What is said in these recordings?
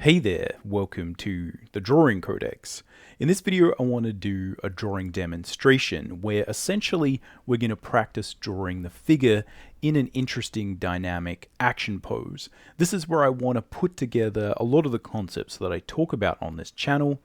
Hey there, welcome to the Drawing Codex. In this video I want to do a drawing demonstration where essentially we're going to practice drawing the figure in an interesting dynamic action pose. This is where I want to put together a lot of the concepts that I talk about on this channel,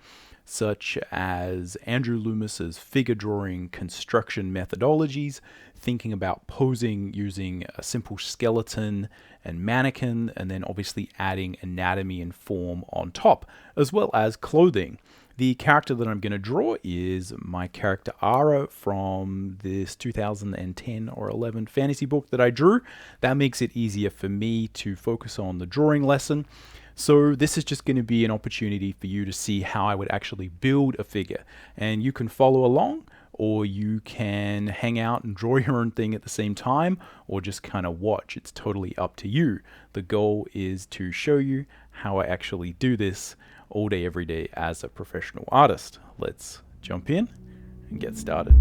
such as Andrew Loomis's figure drawing construction methodologies, thinking about posing using a simple skeleton and mannequin, and then obviously adding anatomy and form on top, as well as clothing. The character that I'm going to draw is my character Ara from this 2010 or 11 fantasy book that I drew. That makes it easier for me to focus on the drawing lesson. So this is just going to be an opportunity for you to see how I would actually build a figure. And you can follow along, or you can hang out and draw your own thing at the same time, or just kind of watch. It's totally up to you. The goal is to show you how I actually do this all day, every day as a professional artist. Let's jump in and get started.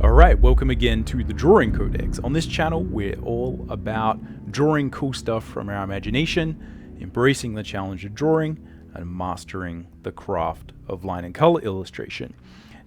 Alright, welcome again to the Drawing Codex. On this channel, we're all about drawing cool stuff from our imagination, embracing the challenge of drawing, and mastering the craft of line and color illustration.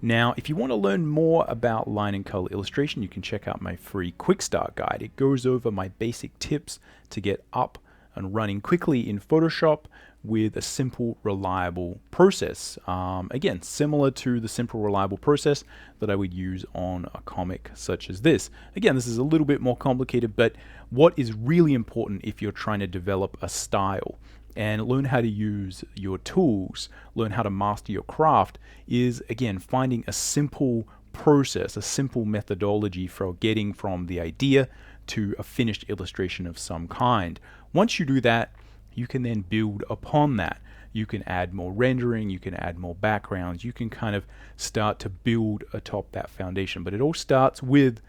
Now, if you want to learn more about line and color illustration, you can check out my free quick start guide. It goes over my basic tips to get up and running quickly in Photoshop with a simple, reliable process. Again, similar to the simple, reliable process that I would use on a comic such as this. Again, this is a little bit more complicated, but what is really important if you're trying to develop a style and learn how to use your tools, learn how to master your craft, is again finding a simple process, a simple methodology for getting from the idea to a finished illustration of some kind. Once you do that, you can then build upon that. You can add more rendering, you can add more backgrounds, you can kind of start to build atop that foundation. But it all starts with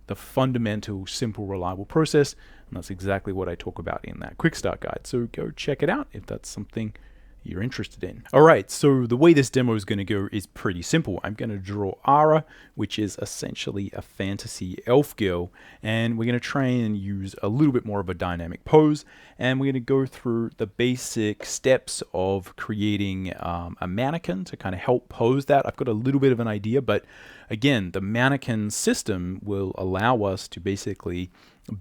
the fundamental, simple, reliable process, and that's exactly what I talk about in that quick start guide. So go check it out if that's something you're interested in. Alright, so the way this demo is going to go is pretty simple. I'm going to draw Ara, which is essentially a fantasy elf girl, and we're going to try and use a little bit more of a dynamic pose, and we're going to go through the basic steps of creating a mannequin to kind of help pose that. I've got a little bit of an idea, but again, the mannequin system will allow us to basically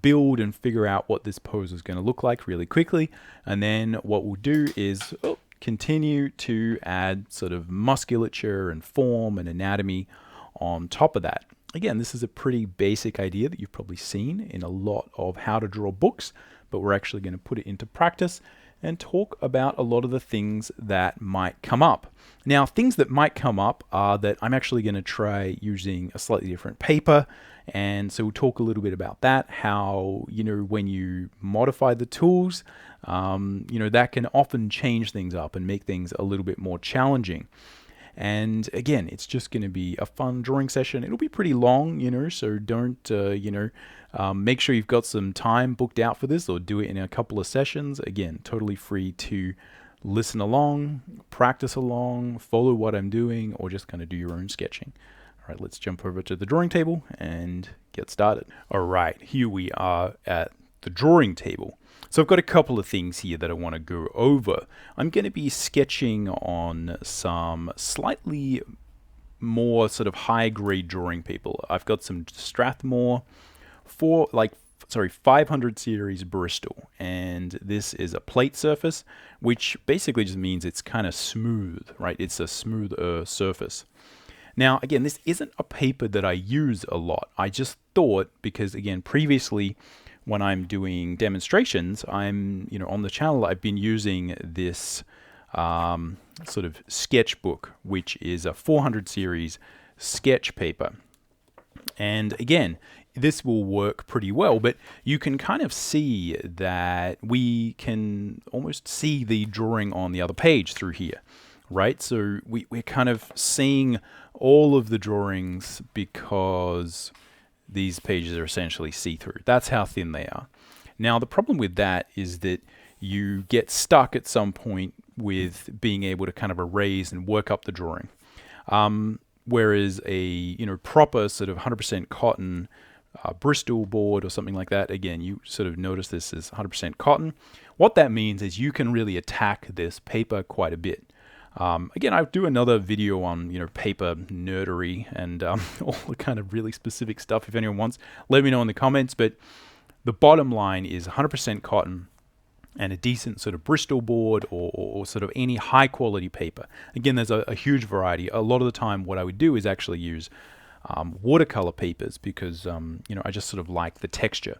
build and figure out what this pose is going to look like really quickly, and then what we'll do is continue to add sort of musculature and form and anatomy on top of that. Again, this is a pretty basic idea that you've probably seen in a lot of how to draw books, but we're actually going to put it into practice and talk about a lot of the things that might come up. Now, things that might come up are that I'm actually going to try using a slightly different paper, and so we'll talk a little bit about that, how, when you modify the tools, that can often change things up and make things a little bit more challenging. And again, it's just going to be a fun drawing session. It'll be pretty long, so don't, make sure you've got some time booked out for this, or do it in a couple of sessions. Again, totally free to listen along, practice along, follow what I'm doing, or just kind of do your own sketching. All right, let's jump over to the drawing table and get started. All right, here we are at the drawing table. So I've got a couple of things here that I want to go over. I'm going to be sketching on some slightly more sort of high-grade drawing paper. I've got some Strathmore 500 series Bristol, and this is a plate surface, which basically just means it's kind of smooth, right? It's a smoother surface. Now, again, this isn't a paper that I use a lot. I just thought, because again, previously, when I'm doing demonstrations, I'm, on the channel, I've been using this sort of sketchbook, which is a 400 series sketch paper. And again, this will work pretty well, but you can kind of see that we can almost see the drawing on the other page through here, right? So we're kind of seeing all of the drawings because these pages are essentially see-through. That's how thin they are. Now, the problem with that is that you get stuck at some point with being able to kind of erase and work up the drawing. Whereas a proper sort of 100% cotton Bristol board or something like that, again, you sort of notice this is 100% cotton. What that means is you can really attack this paper quite a bit. Again, I'll do another video on, paper nerdery and all the kind of really specific stuff. If anyone wants, let me know in the comments. But the bottom line is 100% cotton and a decent sort of Bristol board or sort of any high quality paper. Again, there's a huge variety. A lot of the time what I would do is actually use watercolor papers because, I just sort of like the texture.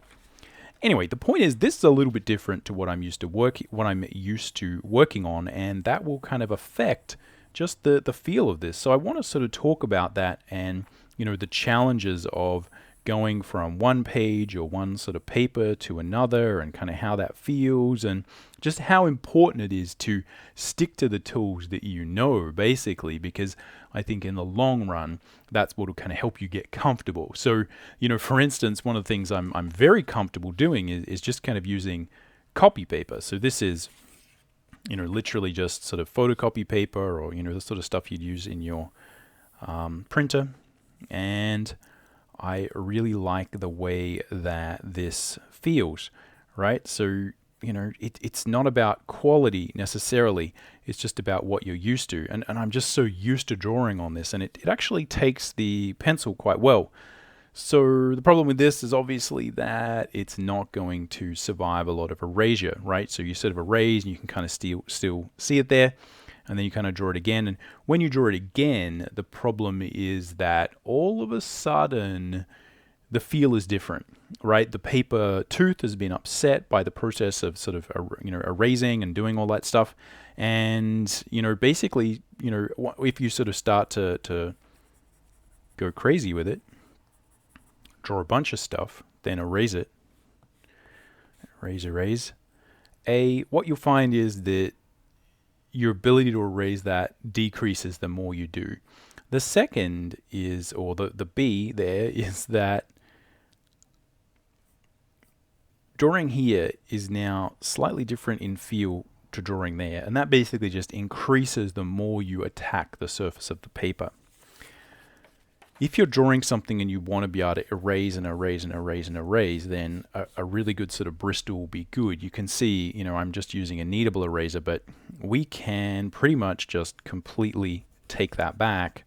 Anyway, the point is this is a little bit different to what I'm used to working on, and that will kind of affect just the feel of this. So I want to sort of talk about that and, the challenges of going from one page or one sort of paper to another and kind of how that feels and just how important it is to stick to the tools that basically, because I think in the long run, that's what will kind of help you get comfortable. So, for instance, one of the things I'm very comfortable doing is just kind of using copy paper. So this is, literally just sort of photocopy paper or, the sort of stuff you'd use in your printer. And I really like the way that this feels, right? So, it's not about quality necessarily. It's just about what you're used to. And I'm just so used to drawing on this, and it actually takes the pencil quite well. So the problem with this is obviously that it's not going to survive a lot of erasure, right? So you sort of erase and you can kind of still see it there, and then you kind of draw it again. And when you draw it again, the problem is that all of a sudden the feel is different, right? The paper tooth has been upset by the process of sort of, erasing and doing all that stuff. And, basically, if you sort of start to go crazy with it, draw a bunch of stuff, then erase it, erase, what you'll find is that your ability to erase that decreases the more you do. The second is, or the B there, is that drawing here is now slightly different in feel to drawing there, and that basically just increases the more you attack the surface of the paper. If you're drawing something and you want to be able to erase and erase and erase and erase, then a really good sort of Bristol will be good. You can see, I'm just using a kneadable eraser, but we can pretty much just completely take that back,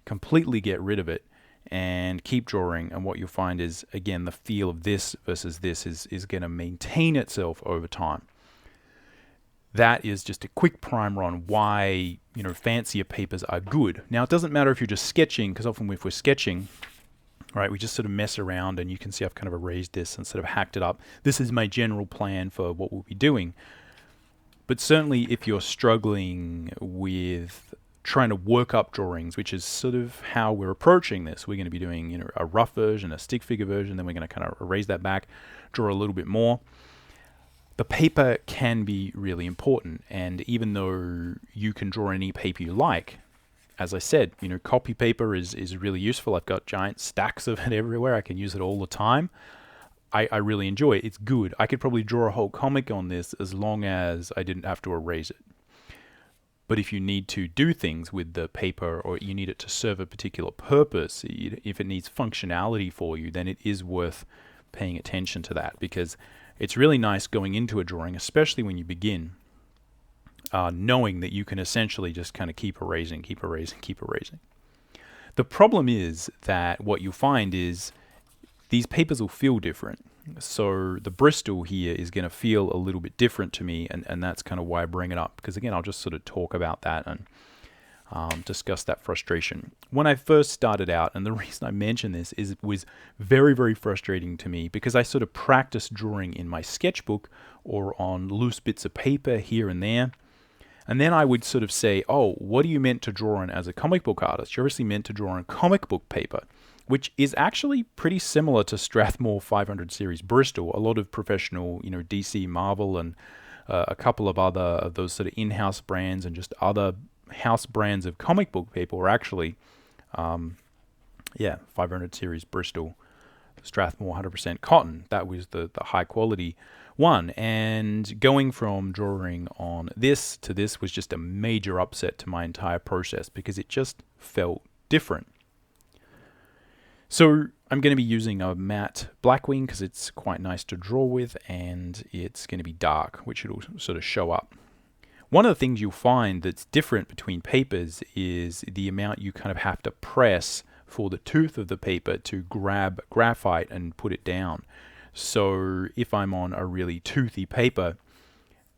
completely get rid of it, and keep drawing. And what you'll find is, again, the feel of this versus this is going to maintain itself over time. That is just a quick primer on why, fancier papers are good. Now, it doesn't matter if you're just sketching, because often if we're sketching, right, we just sort of mess around, and you can see I've kind of erased this and sort of hacked it up. This is my general plan for what we'll be doing. But certainly if you're struggling with trying to work up drawings, which is sort of how we're approaching this, we're going to be doing, a rough version, a stick figure version, then we're going to kind of erase that back, draw a little bit more. The paper can be really important, and even though you can draw any paper you like, as I said, copy paper is really useful. I've got giant stacks of it everywhere. I can use it all the time. I really enjoy it. It's good. I could probably draw a whole comic on this as long as I didn't have to erase it. But if you need to do things with the paper, or you need it to serve a particular purpose, if it needs functionality for you, then it is worth paying attention to that, because it's really nice going into a drawing, especially when you begin, knowing that you can essentially just kind of keep erasing. The problem is that what you'll find is these papers will feel different. So the Bristol here is going to feel a little bit different to me, and that's kind of why I bring it up, because again, I'll just sort of talk about that and discuss that frustration. When I first started out, and the reason I mention this is it was very, very frustrating to me, because I sort of practiced drawing in my sketchbook or on loose bits of paper here and there. And then I would sort of say, oh, what are you meant to draw on as a comic book artist? You're obviously meant to draw on comic book paper, which is actually pretty similar to Strathmore 500 series Bristol. A lot of professional, DC, Marvel, and a couple of other of those sort of in-house brands and just other house brands of comic book paper are actually, 500 series Bristol, Strathmore 100% cotton. That was the high quality one. And going from drawing on this to this was just a major upset to my entire process, because it just felt different. So I'm going to be using a matte Blackwing because it's quite nice to draw with, and it's going to be dark, which it'll sort of show up. One of the things you'll find that's different between papers is the amount you kind of have to press for the tooth of the paper to grab graphite and put it down. So if I'm on a really toothy paper,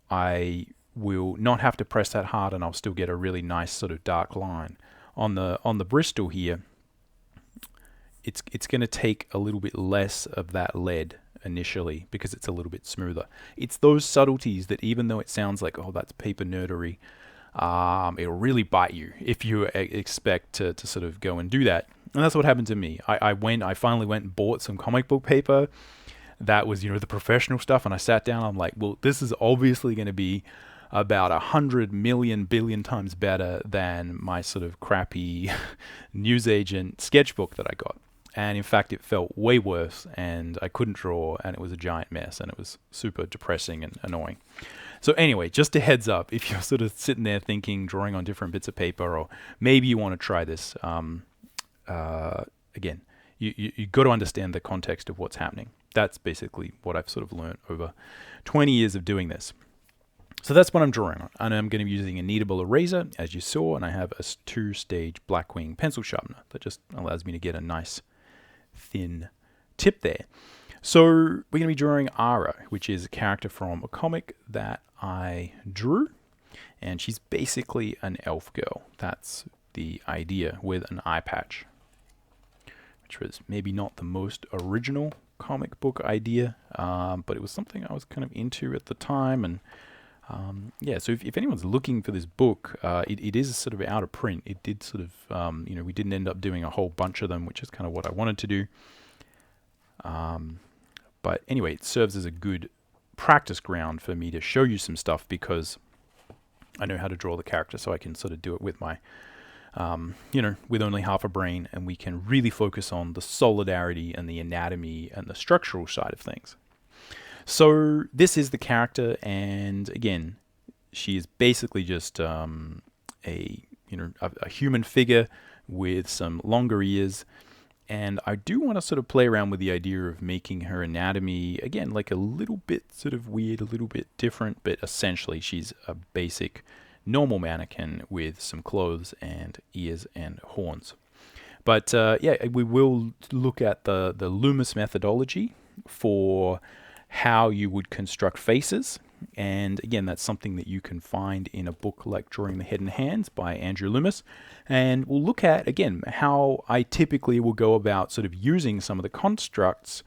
I will not have to press that hard and I'll still get a really nice sort of dark line. On the Bristol here, it's going to take a little bit less of that lead initially because it's a little bit smoother. It's those subtleties that, even though it sounds like, oh, that's paper nerdery, it'll really bite you if you expect to sort of go and do that. And that's what happened to me. I finally went and bought some comic book paper that was, the professional stuff, and I sat down. I'm like, well, this is obviously going to be about 100 million billion times better than my sort of crappy newsagent sketchbook that I got. And in fact, it felt way worse, and I couldn't draw, and it was a giant mess, and it was super depressing and annoying. So anyway, just a heads up, if you're sort of sitting there thinking, drawing on different bits of paper, or maybe you want to try this, again, you got to understand the context of what's happening. That's basically what I've sort of learned over 20 years of doing this. So that's what I'm drawing on. And I'm going to be using a kneadable eraser, as you saw, and I have a 2-stage Blackwing pencil sharpener that just allows me to get a nice thin tip there. So we're going to be drawing Ara, which is a character from a comic that I drew, and she's basically an elf girl. That's the idea, with an eye patch, which was maybe not the most original comic book idea, but it was something I was kind of into at the time. And yeah, so if anyone's looking for this book, it is sort of out of print. It did sort of, we didn't end up doing a whole bunch of them, which is kind of what I wanted to do. But anyway, it serves as a good practice ground for me to show you some stuff, because I know how to draw the character, so I can sort of do it with my, with only half a brain, and we can really focus on the solidarity and the anatomy and the structural side of things. So this is the character, and again, she is basically just a human figure with some longer ears. And I do want to sort of play around with the idea of making her anatomy, again, like a little bit sort of weird, a little bit different, but essentially she's a basic normal mannequin with some clothes and ears and horns. But yeah, we will look at the Loomis methodology for how you would construct faces. And again, that's something that you can find in a book like Drawing the Head and Hands by Andrew Loomis. And we'll look at, again, how I typically will go about sort of using some of the constructs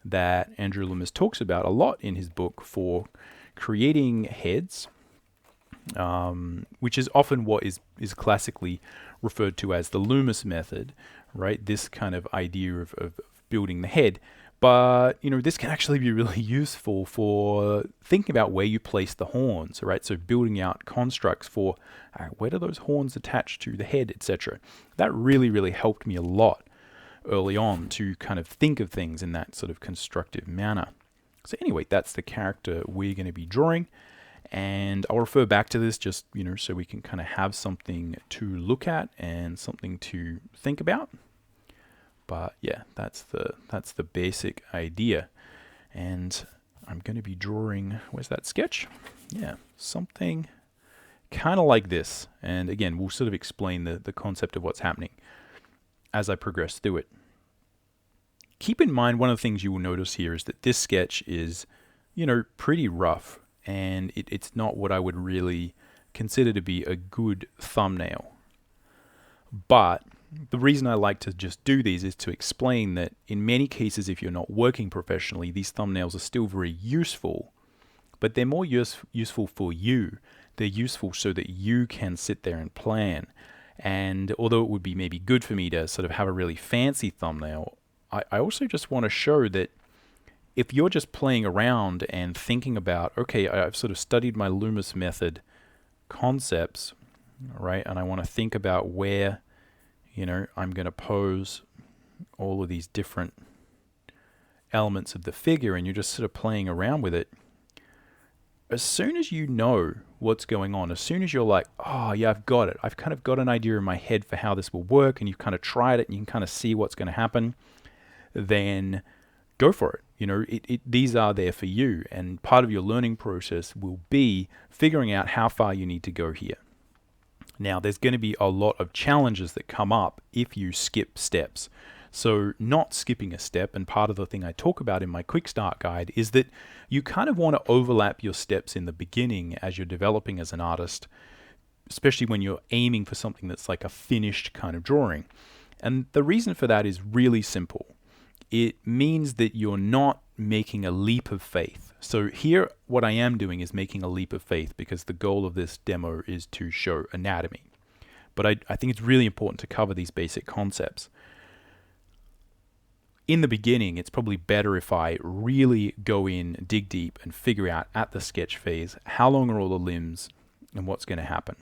that Andrew Loomis talks about a lot in his book for creating heads, which is often what is classically referred to as the Loomis method, right? This kind of idea of building the head. But, this can actually be really useful for thinking about where you place the horns, right? So building out constructs for where do those horns attach to the head, etc. That really, really helped me a lot early on to kind of think of things in that sort of constructive manner. So anyway, that's the character we're going to be drawing. And I'll refer back to this just, so we can kind of have something to look at and something to think about. But yeah, that's the basic idea. And I'm going to be drawing, where's that sketch? Yeah, something kind of like this. And again, we'll sort of explain the concept of what's happening as I progress through it. Keep in mind, one of the things you will notice here is that this sketch is, pretty rough. And it's not what I would really consider to be a good thumbnail. But the reason I like to just do these is to explain that in many cases, if you're not working professionally, these thumbnails are still very useful, but they're more useful for you. They're useful so that you can sit there and plan. And although it would be maybe good for me to sort of have a really fancy thumbnail, I also just want to show that if you're just playing around and thinking about, okay, I've sort of studied my Loomis method concepts, right? And I want to think about where I'm going to pose all of these different elements of the figure, and you're just sort of playing around with it. As soon as you know what's going on, as soon as you're like, oh yeah, I've got it. I've kind of got an idea in my head for how this will work, and you've kind of tried it, and you can kind of see what's going to happen. then go for it. You know, these are there for you, and part of your learning process will be figuring out how far you need to go here. Now, there's going to be a lot of challenges that come up if you skip steps. So not skipping a step, and part of the thing I talk about in my quick start guide is that you kind of want to overlap your steps in the beginning as you're developing as an artist, especially when you're aiming for something that's like a finished kind of drawing. And the reason for that is really simple. It means that you're not making a leap of faith. So here, what I am doing is making a leap of faith because the goal of this demo is to show anatomy. But I think it's really important to cover these basic concepts. In the beginning, it's probably better if I really go in, dig deep, and figure out at the sketch phase how long are all the limbs and what's going to happen.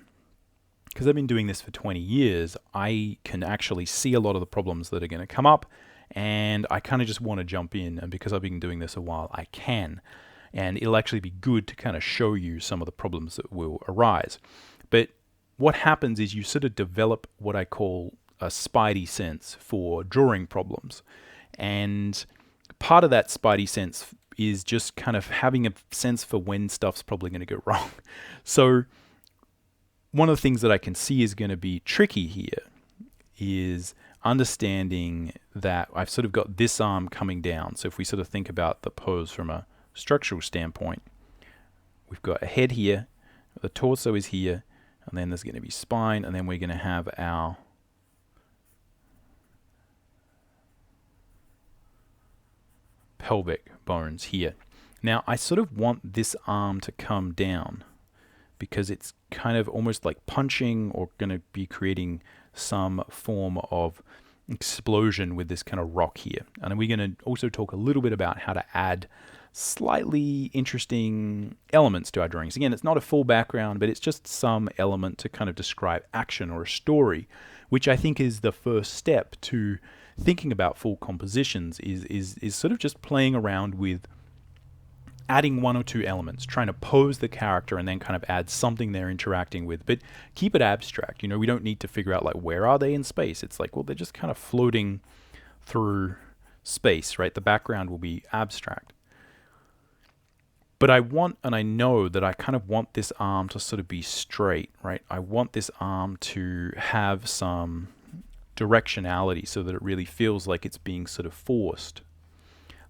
Because I've been doing this for 20 years, I can actually see a lot of the problems that are going to come up, and I kind of just want to jump in, and because I've been doing this a while, I can. And it'll actually be good to kind of show you some of the problems that will arise. But what happens is you sort of develop what I call a spidey sense for drawing problems. And part of that spidey sense is just kind of having a sense for when stuff's probably going to go wrong. So one of the things that I can see is going to be tricky here is understanding that I've sort of got this arm coming down. So if we sort of think about the pose from a structural standpoint, we've got a head here, the torso is here, and then there's going to be spine, and then we're going to have our pelvic bones here. Now, I sort of want this arm to come down because it's kind of almost like punching or going to be creating some form of explosion with this kind of rock here. And we're going to also talk a little bit about how to add slightly interesting elements to our drawings. Again, it's not a full background, but it's just some element to kind of describe action or a story, which I think is the first step to thinking about full compositions is sort of just playing around with adding one or two elements, trying to pose the character and then kind of add something they're interacting with, but keep it abstract. You know, we don't need to figure out like where are they in space. It's like, well, they're just kind of floating through space, right? The background will be abstract. But I want, and I know that I kind of want this arm to sort of be straight, right? I want this arm to have some directionality so that it really feels like it's being sort of forced.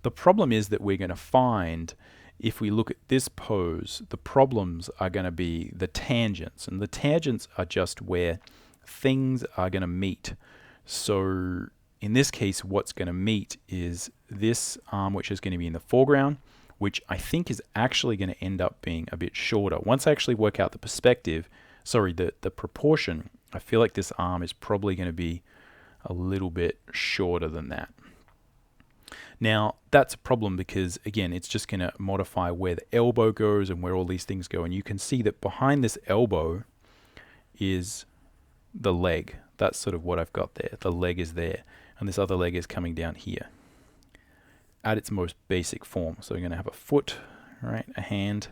The problem is that we're going to find, if we look at this pose, the problems are going to be the tangents, and the tangents are just where things are going to meet. So in this case, what's going to meet is this arm, which is going to be in the foreground, which I think is actually going to end up being a bit shorter. Once I actually work out the perspective, the proportion, I feel like this arm is probably going to be a little bit shorter than that. Now, that's a problem because, again, it's just going to modify where the elbow goes and where all these things go. And you can see that behind this elbow is the leg. That's sort of what I've got there. The leg is there. And this other leg is coming down here at its most basic form. So we're going to have a foot, right, a hand,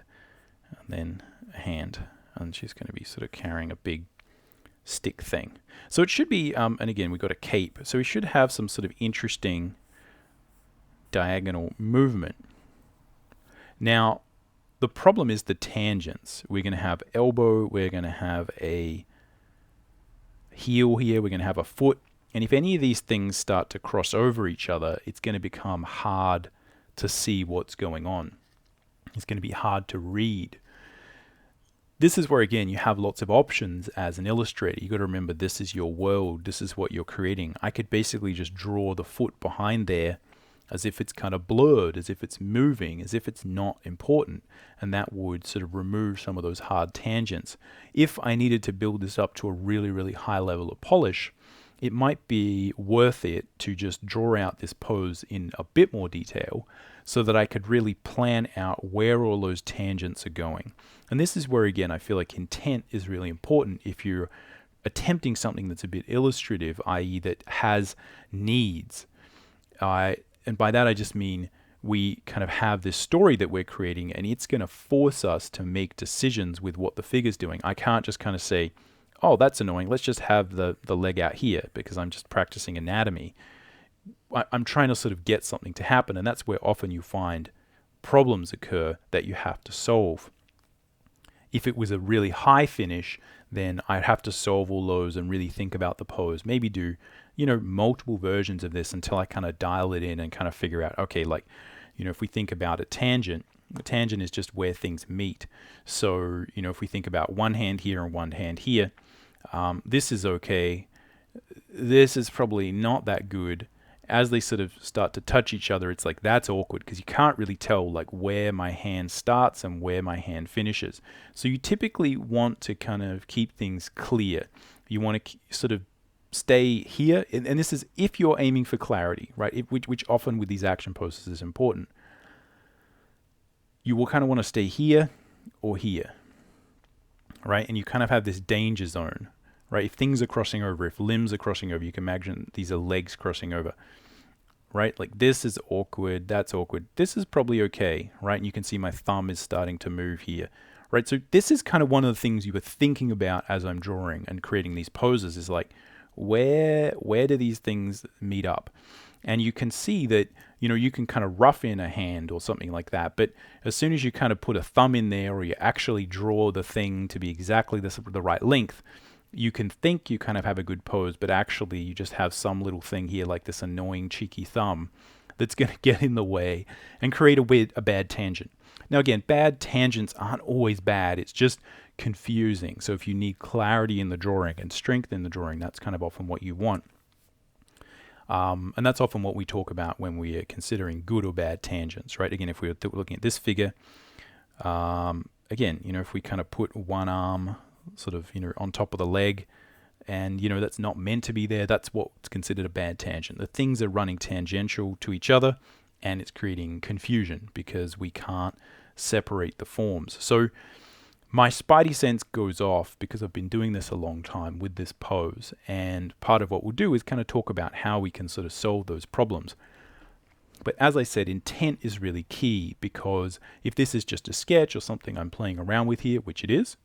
and then a hand. And she's going to be sort of carrying a big stick thing. So it should be, and again, we've got a cape. So we should have some sort of interesting diagonal movement. Now, the problem is the tangents. We're going to have elbow, we're going to have a heel here, we're going to have a foot, and if any of these things start to cross over each other, it's going to become hard to see what's going on. It's going to be hard to read. This is where, again, you have lots of options as an illustrator. You've got to remember this is your world, this is what you're creating. I could basically just draw the foot behind there as if it's kind of blurred, as if it's moving, as if it's not important, and that would sort of remove some of those hard tangents. If I needed to build this up to a really, really high level of polish, it might be worth it to just draw out this pose in a bit more detail so that I could really plan out where all those tangents are going. And this is where, again, I feel like intent is really important if you're attempting something that's a bit illustrative, i.e. that has needs. And by that I just mean we kind of have this story that we're creating, and it's going to force us to make decisions with what the figure's doing. I can't just kind of say, oh, that's annoying, let's just have the leg out here because I'm just practicing anatomy. I'm trying to sort of get something to happen, and that's where often you find problems occur that you have to solve. If it was a really high finish, then I'd have to solve all those and really think about the pose. Maybe do, multiple versions of this until I kind of dial it in and kind of figure out, okay, like, if we think about a tangent is just where things meet. So, if we think about one hand here and one hand here, this is okay. This is probably not that good. As they sort of start to touch each other, it's like that's awkward because you can't really tell like where my hand starts and where my hand finishes. So you typically want to kind of keep things clear. You want to sort of stay here, and this is if you're aiming for clarity, right? Which often with these action poses is important. You will kind of want to stay here or here, right? And you kind of have this danger zone, right? If things are crossing over, if limbs are crossing over, you can imagine these are legs crossing over, right? Like this is awkward, that's awkward. This is probably okay, right? And you can see my thumb is starting to move here, right? So this is kind of one of the things you were thinking about as I'm drawing and creating these poses is like, where do these things meet up? And you can see that, you can kind of rough in a hand or something like that. But as soon as you kind of put a thumb in there or you actually draw the thing to be exactly the right length, you can think you kind of have a good pose, but actually you just have some little thing here like this annoying cheeky thumb that's going to get in the way and create a bad tangent. Now again, bad tangents aren't always bad. It's just confusing. So if you need clarity in the drawing and strength in the drawing, that's kind of often what you want. And that's often what we talk about when we are considering good or bad tangents, right? Again, if we were looking at this figure, again, if we kind of put one arm sort of, on top of the leg, and, that's not meant to be there, that's what's considered a bad tangent. The things are running tangential to each other, and it's creating confusion because we can't separate the forms. So my spidey sense goes off because I've been doing this a long time with this pose, and part of what we'll do is kind of talk about how we can sort of solve those problems. But as I said, intent is really key, because if this is just a sketch or something I'm playing around with here, which it is,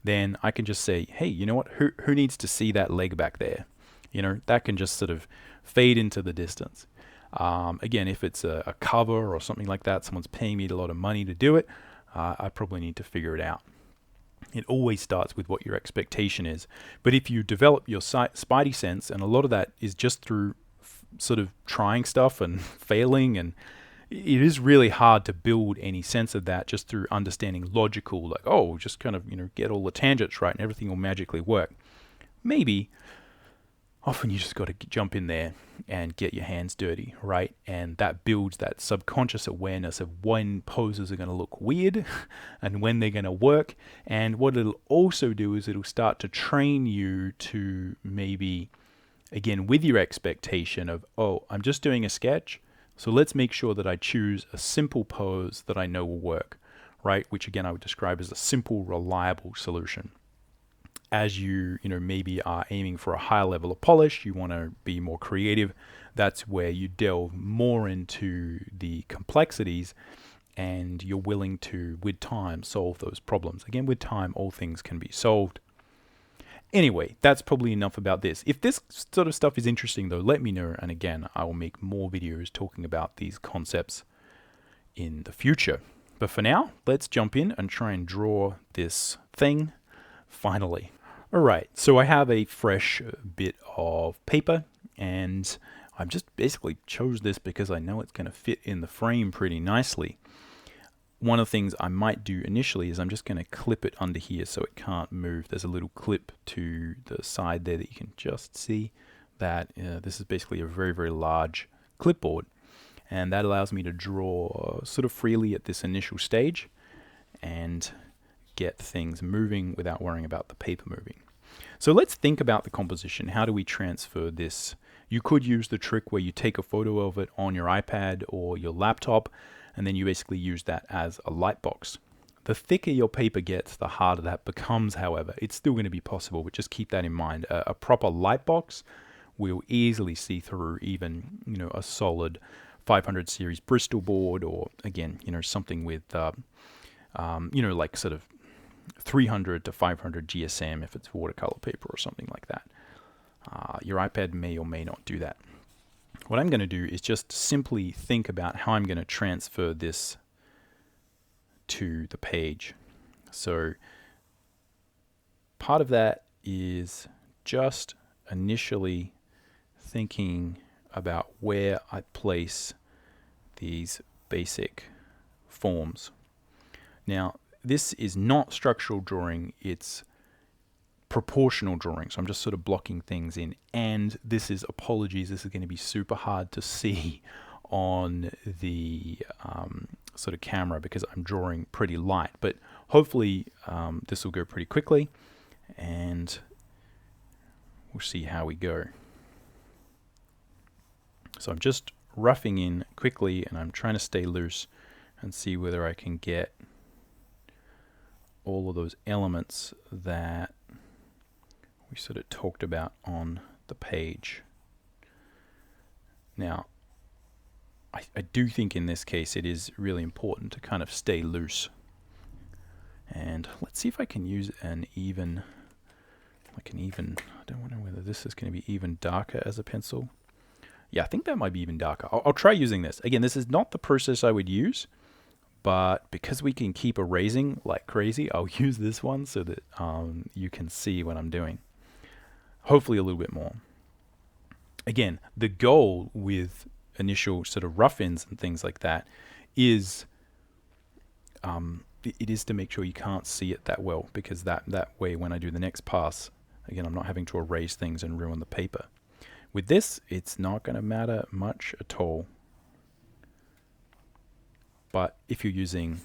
then I can just say, hey, you know what, who needs to see that leg back there? That can just sort of fade into the distance. Again, if it's a cover or something like that, someone's paying me a lot of money to do it, I probably need to figure it out. It always starts with what your expectation is. But if you develop your spidey sense, and a lot of that is just through sort of trying stuff and failing, and it is really hard to build any sense of that just through understanding logical, like, oh, just kind of, get all the tangents right and everything will magically work. Maybe. Often you just got to jump in there and get your hands dirty, right? And that builds that subconscious awareness of when poses are going to look weird and when they're going to work. And what it'll also do is it'll start to train you to maybe, again, with your expectation of, oh, I'm just doing a sketch, so let's make sure that I choose a simple pose that I know will work, right? Which again, I would describe as a simple, reliable solution. As you maybe are aiming for a higher level of polish, you want to be more creative. That's where you delve more into the complexities, and you're willing to, with time, solve those problems. Again, with time, all things can be solved. Anyway, that's probably enough about this. If this sort of stuff is interesting, though, let me know. And again, I will make more videos talking about these concepts in the future. But for now, let's jump in and try and draw this thing finally. All right, so I have a fresh bit of paper, and I've just basically chose this because I know it's going to fit in the frame pretty nicely. One of the things I might do initially is I'm just going to clip it under here so it can't move. There's a little clip to the side there that you can just see that this is basically a very, very large clipboard, and that allows me to draw sort of freely at this initial stage and get things moving without worrying about the paper moving. So let's think about the composition. How do we transfer this? You could use the trick where you take a photo of it on your iPad or your laptop, and then you basically use that as a light box. The thicker your paper gets, the harder that becomes, however. It's still going to be possible, but just keep that in mind. A proper light box will easily see through even, a solid 500 series Bristol board, or again, something with, like sort of 300 to 500 GSM if it's watercolor paper or something like that. Your iPad may or may not do that. what I'm going to do is just simply think about how I'm going to transfer this to the page. So part of that is just initially thinking about where I place these basic forms. Now, this is not structural drawing, it's proportional drawing. So I'm just sort of blocking things in. And this is, apologies, this is going to be super hard to see on the sort of camera because I'm drawing pretty light. But hopefully this will go pretty quickly and we'll see how we go. So I'm just roughing in quickly and I'm trying to stay loose and see whether I can get all of those elements that we sort of talked about on the page. Now, I do think in this case it is really important to kind of stay loose. And let's see if I can use an even, I don't know whether this is going to be even darker as a pencil. Yeah, I think that might be even darker. I'll try using this. Again, this is not the process I would use, but because we can keep erasing like crazy, I'll use this one so that you can see what I'm doing. Hopefully a little bit more. Again, the goal with initial sort of rough-ins and things like that is it is to make sure you can't see it that well, because that way when I do the next pass, again, I'm not having to erase things and ruin the paper. With this, it's not going to matter much at all. But if you're using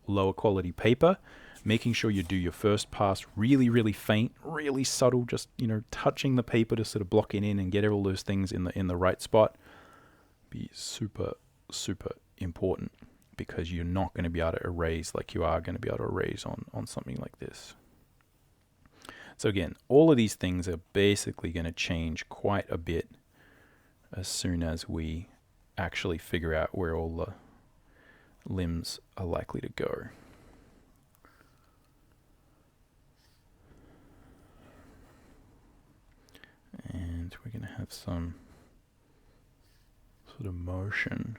lower quality paper, making sure you do your first pass really, really faint, really subtle, just, you know, touching the paper to sort of block it in and get all those things in the right spot, be super, super important, because you're not going to be able to erase like you are going to be able to erase on something like this. So again, all of these things are basically going to change quite a bit as soon as we actually figure out where all the limbs are likely to go. And we're going to have some sort of motion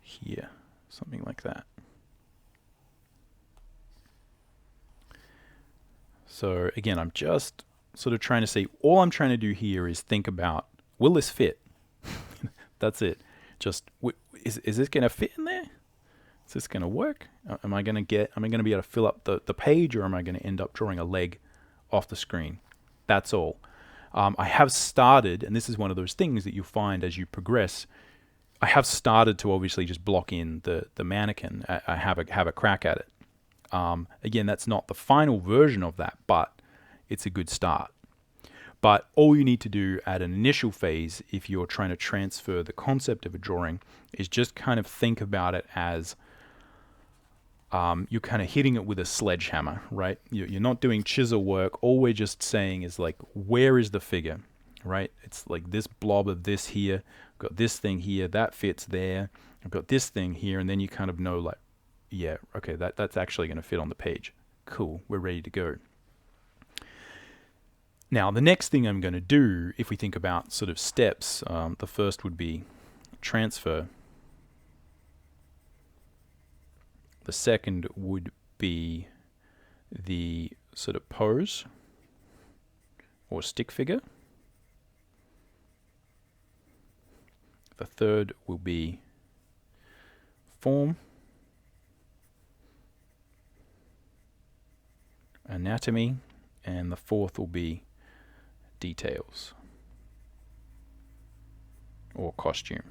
here, something like that. So again, I'm just sort of trying to see, all I'm trying to do here is think about, will this fit? That's it. Just, is this going to fit in there? Is this going to work? Am I going to be able to fill up the page, or am I going to end up drawing a leg off the screen? That's all. I have started, and this is one of those things that you find as you progress, I have started to obviously just block in the mannequin. I have a crack at it. Again, that's not the final version of that, but it's a good start. But all you need to do at an initial phase, if you're trying to transfer the concept of a drawing, is just kind of think about it as you're kind of hitting it with a sledgehammer, right? You're not doing chisel work. All we're just saying is like, where is the figure, right? It's like this blob of this here. I've got this thing here. That fits there. I've got this thing here. And then you kind of know like, yeah, okay, that's actually going to fit on the page. Cool, we're ready to go. Now, the next thing I'm going to do, if we think about sort of steps, the first would be transfer. The second would be the sort of pose or stick figure. The third will be form, anatomy, and the fourth will be details or costume.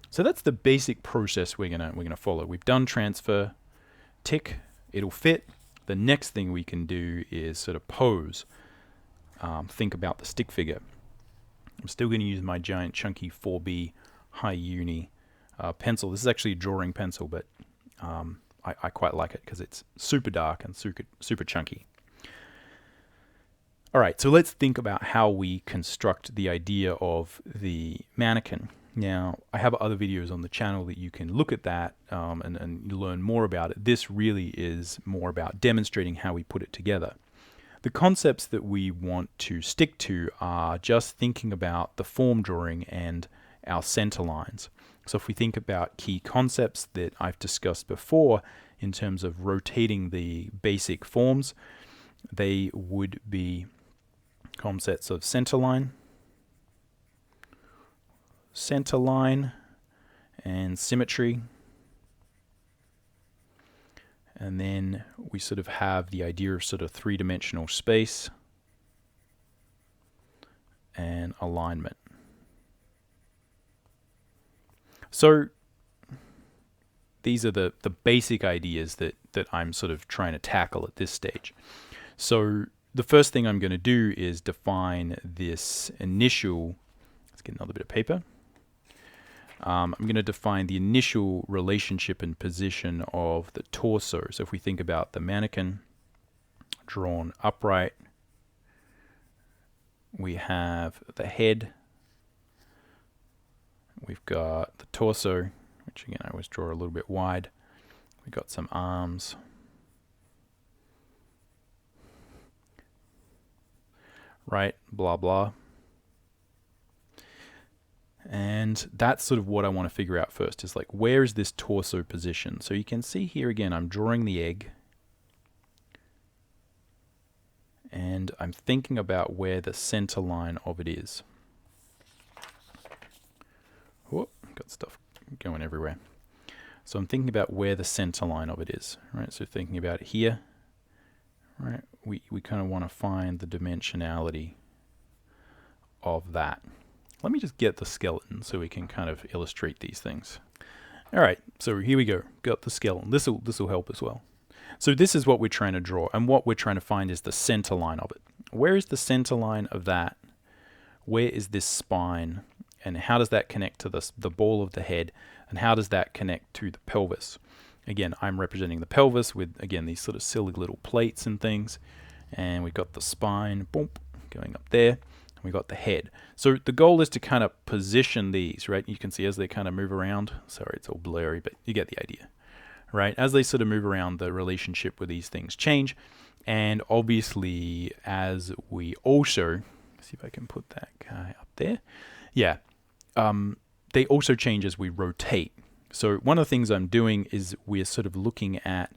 So that's the basic process we're gonna follow. We've done transfer, tick, it'll fit. The next thing we can do is sort of pose. Think about the stick figure. I'm still going to use my giant chunky 4B high uni pencil. This is actually a drawing pencil, but I quite like it because it's super dark and super chunky. All right, so let's think about how we construct the idea of the mannequin. Now, I have other videos on the channel that you can look at that and learn more about it. This really is more about demonstrating how we put it together. the concepts that we want to stick to are just thinking about the form drawing and our center lines. So if we think about key concepts that I've discussed before in terms of rotating the basic forms, they would be concepts of center line, and symmetry. And then we sort of have the idea of sort of three-dimensional space and alignment. So these are the basic ideas that I'm sort of trying to tackle at this stage. So the first thing I'm going to do is define this initial, let's get another bit of paper. I'm going to define the initial relationship and position of the torso. So if we think about the mannequin drawn upright, we have the head, we've got the torso, which again I always draw a little bit wide, we've got some arms, right, blah blah. And that's sort of what I want to figure out first, is like, where is this torso position? So you can see here again, I'm drawing the egg. And I'm thinking about where the center line of it is. Whoop, got stuff going everywhere. So I'm thinking about where the center line of it is, right? So thinking about it here, right? We kind of want to find the dimensionality of that. Let me just get the skeleton so we can kind of illustrate these things. All right, so here we go. Got the skeleton. This will help as well. So this is what we're trying to draw, and what we're trying to find is the center line of it. Where is the center line of that? Where is this spine? And how does that connect to the ball of the head? And how does that connect to the pelvis? Again, I'm representing the pelvis with, again, these sort of silly little plates and things. And we've got the spine, boom, going up there. We got the head. So the goal is to kind of position these, right? You can see as they kind of move around. Sorry, it's all blurry, but you get the idea, right? As they sort of move around, the relationship with these things change. And obviously, as we also, see if I can put that guy up there. Yeah, they also change as we rotate. So one of the things I'm doing is we're sort of looking at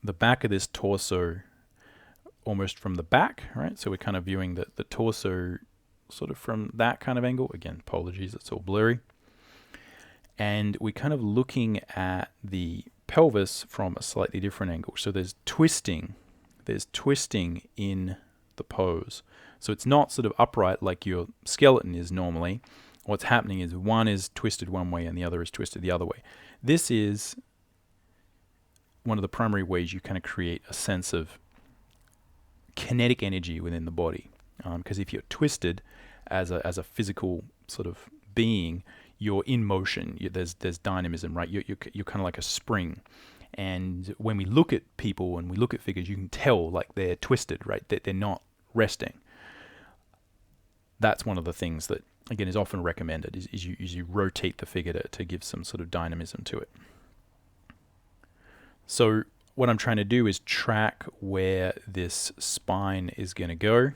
the back of this torso almost from the back, right? So we're kind of viewing the torso sort of from that kind of angle. Again, apologies, it's all blurry. And we're kind of looking at the pelvis from a slightly different angle. So there's twisting in the pose. So it's not sort of upright like your skeleton is normally. What's happening is one is twisted one way and the other is twisted the other way. This is one of the primary ways you kind of create a sense of kinetic energy within the body, because if you're twisted as a physical sort of being, you're in motion. There's dynamism, right? You're kind of like a spring. And when we look at people and we look at figures, you can tell like they're twisted, right? That they're not resting. That's one of the things that, again, is often recommended is you rotate the figure to give some sort of dynamism to it. So what I'm trying to do is track where this spine is going to go.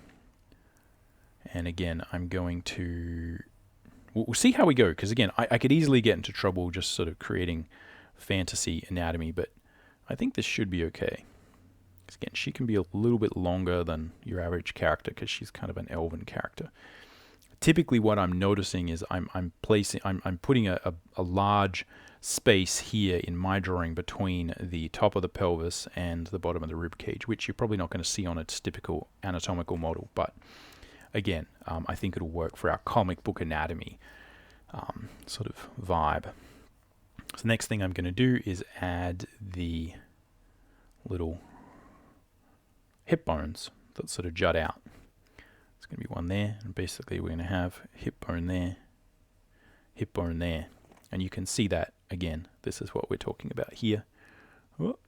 And again, I'm going to, we'll see how we go, because again, I could easily get into trouble just sort of creating fantasy anatomy, but I think this should be okay. Because again, she can be a little bit longer than your average character because she's kind of an elven character. Typically what I'm noticing is I'm putting a large space here in my drawing between the top of the pelvis and the bottom of the rib cage, which you're probably not going to see on its typical anatomical model, but again, I think it'll work for our comic book anatomy sort of vibe. So the next thing I'm going to do is add the little hip bones that sort of jut out. It's going to be one there, and basically we're going to have hip bone there, hip bone there. And you can see that, again, this is what we're talking about here. Whoop.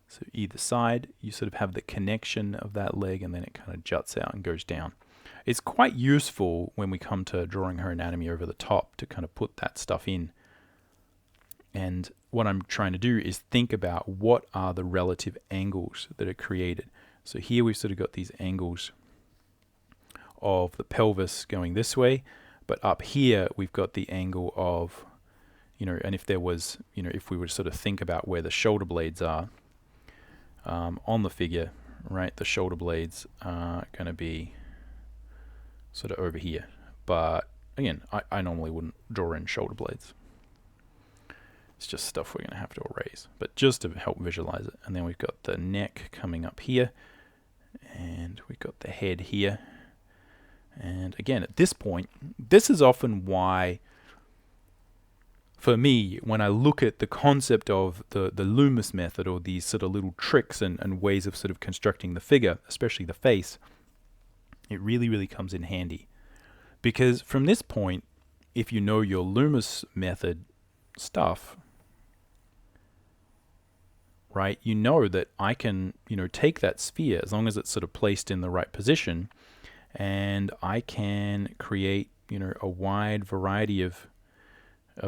So either side, you sort of have the connection of that leg, and then it kind of juts out and goes down. It's quite useful when we come to drawing her anatomy over the top to kind of put that stuff in And what I'm trying to do is think about what are the relative angles that are created. So here we've sort of got these angles of the pelvis going this way, but up here we've got the angle of, and if there was, if we were to sort of think about where the shoulder blades are on the figure, right, the shoulder blades are going to be sort of over here. But again, I normally wouldn't draw in shoulder blades. It's just stuff we're going to have to erase, but just to help visualize it. And then we've got the neck coming up here, and we've got the head here. And again, at this point, this is often why, for me, when I look at the concept of the Loomis method, or these sort of little tricks and ways of sort of constructing the figure, especially the face, it really, really comes in handy. Because from this point, if you know your Loomis method stuff, right, you know that I can, take that sphere, as long as it's sort of placed in the right position, and I can create, a wide variety of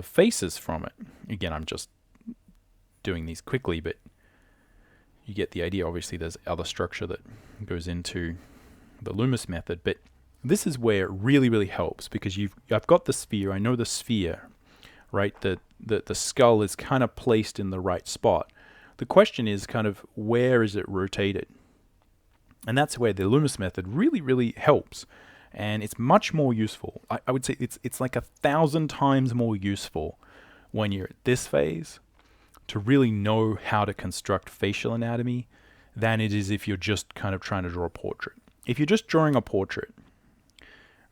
faces from it. Again, I'm just doing these quickly, but you get the idea. Obviously, there's other structure that goes into the Loomis method, but this is where it really, really helps, because I've got the sphere. I know the sphere, right? The skull is kind of placed in the right spot. The question is kind of, where is it rotated? And that's where the Loomis method really, really helps. And it's much more useful. I would say it's like 1,000 times more useful when you're at this phase to really know how to construct facial anatomy than it is if you're just kind of trying to draw a portrait. If you're just drawing a portrait,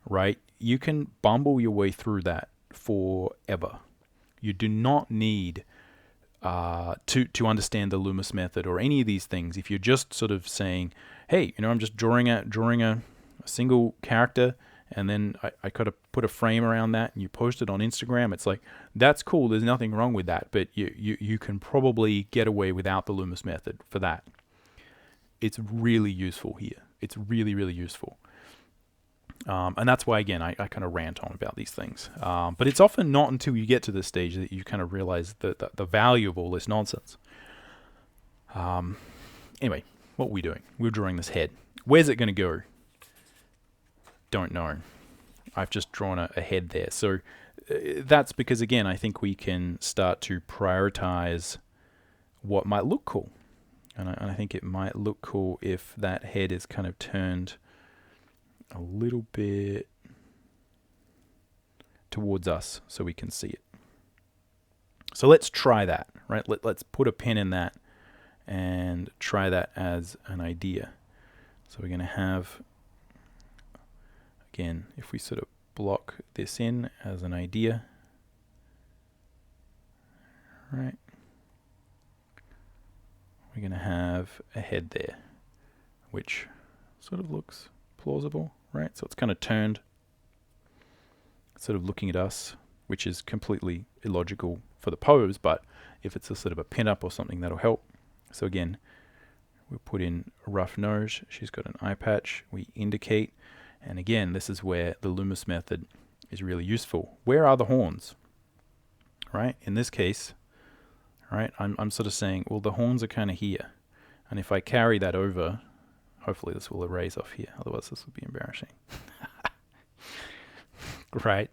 right, you can bumble your way through that forever. You do not need to understand the Loomis method or any of these things. If you're just sort of saying, hey, I'm just drawing a single character, and then I could have put a frame around that and you post it on Instagram, it's like, that's cool, there's nothing wrong with that, but you can probably get away without the Loomis method for that. It's really useful here. It's really, really useful. And that's why, again, I kind of rant on about these things. But it's often not until you get to this stage that you kind of realize the value of all this nonsense. Anyway, what are we doing? We're drawing this head. Where's it going to go? Don't know. I've just drawn a head there. So that's because, again, I think we can start to prioritize what might look cool. And I think it might look cool if that head is kind of turned a little bit towards us so we can see it. So let's try that, right? Let's put a pin in that and try that as an idea. So we're going to have, again, if we sort of block this in as an idea, right, we're going to have a head there, which sort of looks plausible, right? So it's kind of turned, sort of looking at us, which is completely illogical for the pose, but if it's a sort of a pin-up or something, that'll help. So again, we'll put in a rough nose. She's got an eye patch. We indicate. And again, this is where the Loomis method is really useful. Where are the horns? Right? In this case, right, I'm sort of saying, well, the horns are kind of here. And if I carry that over, hopefully this will erase off here. Otherwise, this will be embarrassing. Right?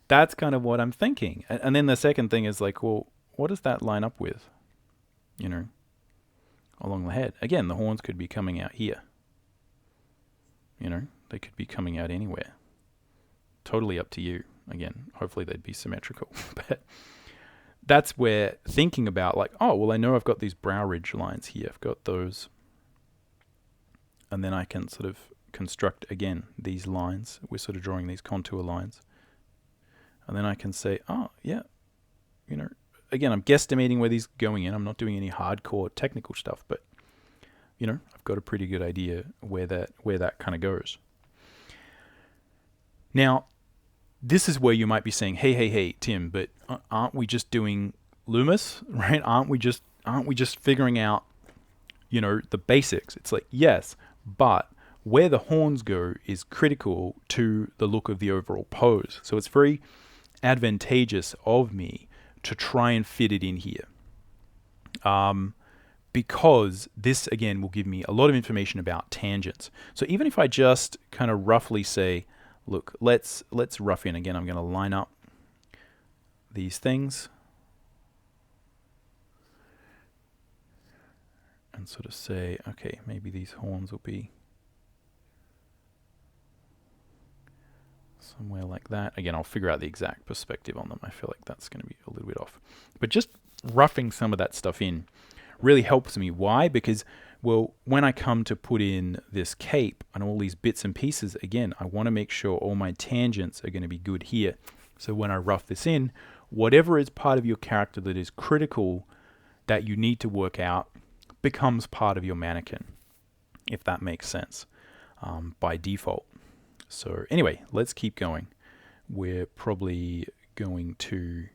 That's kind of what I'm thinking. And then the second thing is like, well, what does that line up with? Along the head. Again, the horns could be coming out here. They could be coming out anywhere. Totally up to you. Again, hopefully they'd be symmetrical. But that's where thinking about like, oh, well, I know I've got these brow ridge lines here. I've got those. And then I can sort of construct, again, these lines. We're sort of drawing these contour lines. And then I can say, oh, yeah, again, I'm guesstimating where these are going in. I'm not doing any hardcore technical stuff, but, I've got a pretty good idea where that kind of goes. Now, this is where you might be saying, hey, Tim, but aren't we just doing Loomis, right? Aren't we just figuring out, the basics? It's like, yes, but where the horns go is critical to the look of the overall pose. So it's very advantageous of me to try and fit it in here. Because this, again, will give me a lot of information about tangents. So even if I just kind of roughly say, look, let's rough in. Again, I'm going to line up these things and sort of say, okay, maybe these horns will be somewhere like that. Again, I'll figure out the exact perspective on them. I feel like that's going to be a little bit off. But just roughing some of that stuff in really helps me. Why? Because, well, when I come to put in this cape and all these bits and pieces, again, I want to make sure all my tangents are going to be good here. So when I rough this in, whatever is part of your character that is critical that you need to work out becomes part of your mannequin, if that makes sense, by default. So anyway, let's keep going. We're probably going to...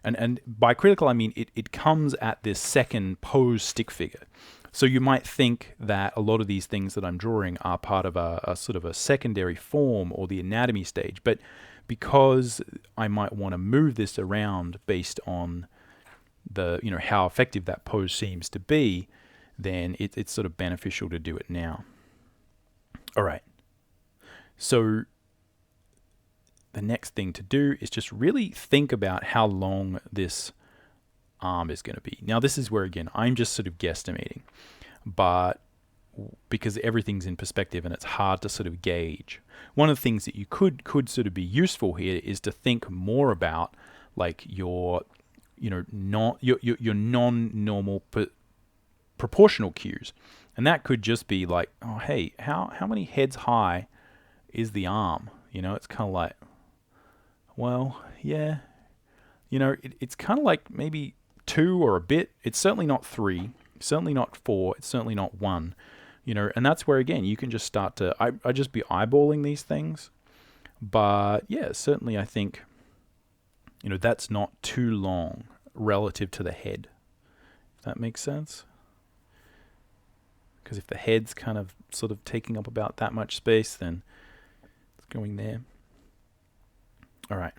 And by critical, I mean it comes at this second pose stick figure. So you might think that a lot of these things that I'm drawing are part of a sort of a secondary form or the anatomy stage. But because I might want to move this around based on the, you know, how effective that pose seems to be, then it's sort of beneficial to do it now. All right. So the next thing to do is just really think about how long this arm is going to be. Now, this is where, again, I'm just sort of guesstimating, but because everything's in perspective and it's hard to sort of gauge. One of the things that you could sort of be useful here is to think more about like your, you know, your non-normal proportional cues. And that could just be like, oh, hey, how many heads high is the arm? You know, it's kind of like, well, yeah, you know, it's kind of like maybe 2 or a bit. It's certainly not 3, certainly not 4, it's certainly not 1, you know, and that's where, again, you can just start to, I just be eyeballing these things. But yeah, certainly I think, you know, that's not too long relative to the head, if that makes sense. Because if the head's kind of sort of taking up about that much space, then it's going there. All right.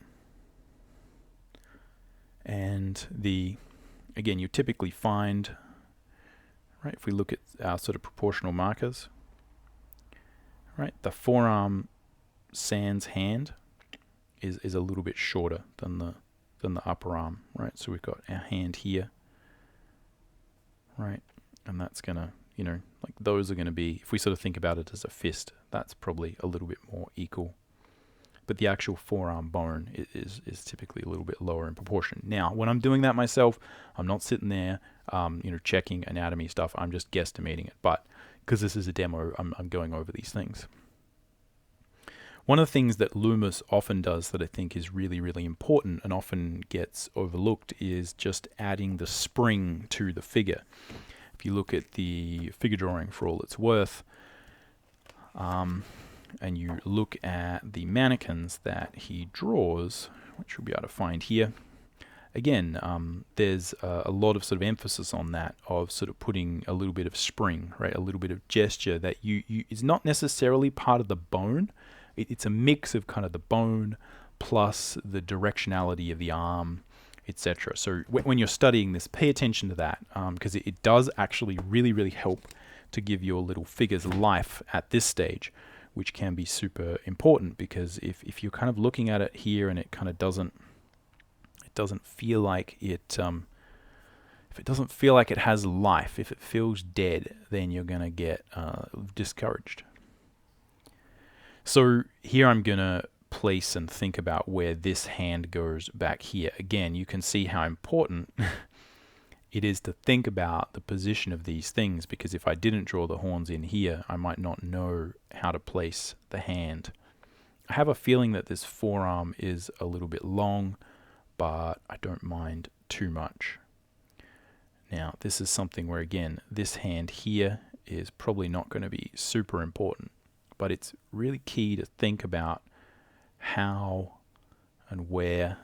And again, you typically find, right, if we look at our sort of proportional markers, right, the forearm sans hand is a little bit shorter than the upper arm, right? So we've got our hand here, right, and that's gonna, you know, like those are gonna be, if we sort of think about it as a fist, that's probably a little bit more equal. But the actual forearm bone is typically a little bit lower in proportion. Now, when I'm doing that myself, I'm not sitting there, you know, checking anatomy stuff. I'm just guesstimating it. But because this is a demo, I'm going over these things. One of the things that Loomis often does that I think is really, really important and often gets overlooked is just adding the spring to the figure. If you look at the figure drawing for all it's worth, and you look at the mannequins that he draws, which we'll be able to find here, again, there's a lot of sort of emphasis on that, of sort of putting a little bit of spring, right, a little bit of gesture that is not necessarily part of the bone. It's a mix of kind of the bone plus the directionality of the arm, etc. So when you're studying this, pay attention to that, because it does actually really, really help to give your little figures life at this stage, which can be super important, because if you're kind of looking at it here and it kind of doesn't feel like it, if it doesn't feel like it has life, if it feels dead, then you're going to get discouraged. So here I'm going to place and think about where this hand goes back here. Again, you can see how important it is to think about the position of these things, because if I didn't draw the horns in here, I might not know how to place the hand. I have a feeling that this forearm is a little bit long, but I don't mind too much. Now, this is something where, again, this hand here is probably not going to be super important, but it's really key to think about how and where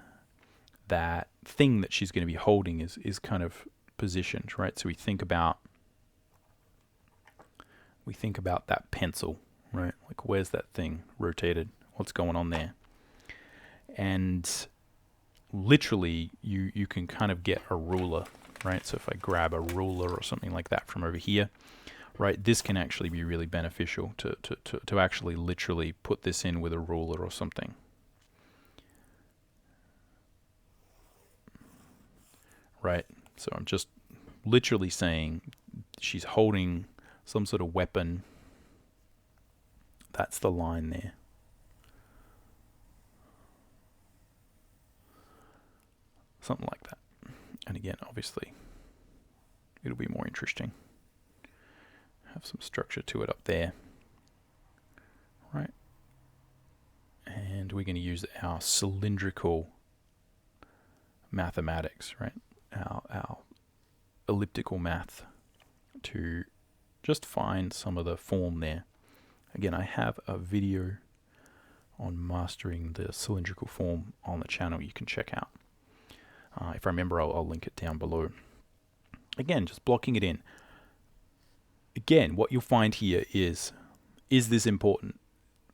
that thing that she's going to be holding is kind of positioned, right? So we think about that pencil, right? Like, where's that thing rotated? What's going on there? And literally you can kind of get a ruler, right? So if I grab a ruler or something like that from over here, right, this can actually be really beneficial to actually literally put this in with a ruler or something. Right, so I'm just literally saying she's holding some sort of weapon. That's the line there. Something like that. And again, obviously, it'll be more interesting. Have some structure to it up there. Right. And we're going to use our cylindrical mathematics, right? Our elliptical math to just find some of the form there. Again, I have a video on mastering the cylindrical form on the channel you can check out. If I remember, I'll link it down below. Again, just blocking it in. Again, what you'll find here is this important?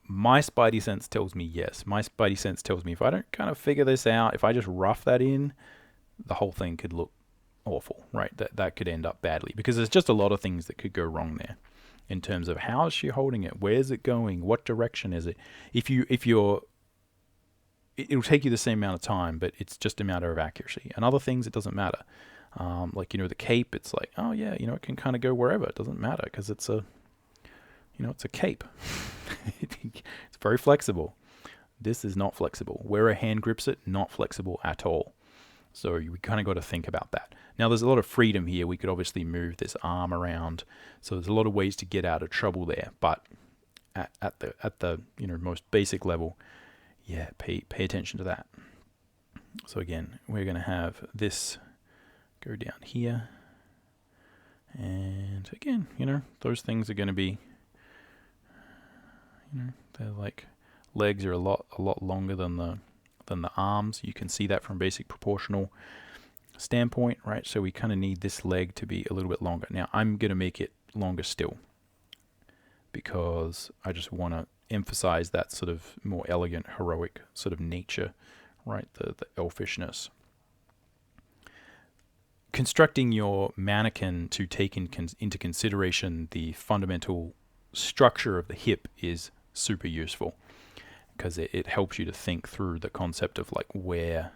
My spidey sense tells me yes. My spidey sense tells me if I don't kind of figure this out, if I just rough that in, the whole thing could look awful, right? That could end up badly, because there's just a lot of things that could go wrong there in terms of how is she holding it, where's it going, what direction is it. It'll take you the same amount of time, but it's just a matter of accuracy. And other things, it doesn't matter. Like, the cape, it's like, oh yeah, it can kind of go wherever. It doesn't matter because it's a, it's a cape. It's very flexible. This is not flexible. Where a hand grips it, not flexible at all. So we kind of got to think about that. Now there's a lot of freedom here. We could obviously move this arm around. So there's a lot of ways to get out of trouble there. But at the most basic level, yeah, pay attention to that. So again, we're going to have this go down here. And again, those things are going to be, they're like, legs are a lot longer than the arms. You can see that from basic proportional standpoint, right? So we kind of need this leg to be a little bit longer. Now I'm going to make it longer still because I just want to emphasize that sort of more elegant, heroic sort of nature, right? The elfishness. Constructing your mannequin to take into consideration the fundamental structure of the hip is super useful, because it helps you to think through the concept of like where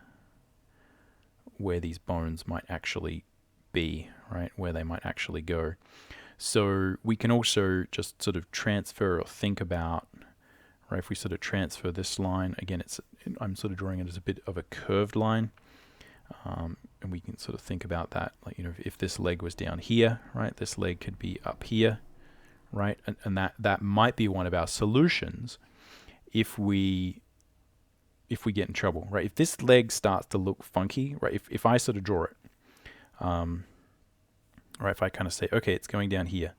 these bones might actually be, right? Where they might actually go. So we can also just sort of transfer or think about, right? If we sort of transfer this line, again, I'm sort of drawing it as a bit of a curved line. And we can sort of think about that, like, if this leg was down here, right? This leg could be up here, right? And that might be one of our solutions if we get in trouble, right? If this leg starts to look funky, right? If I sort of draw it, right? If I kind of say, okay, it's going down here,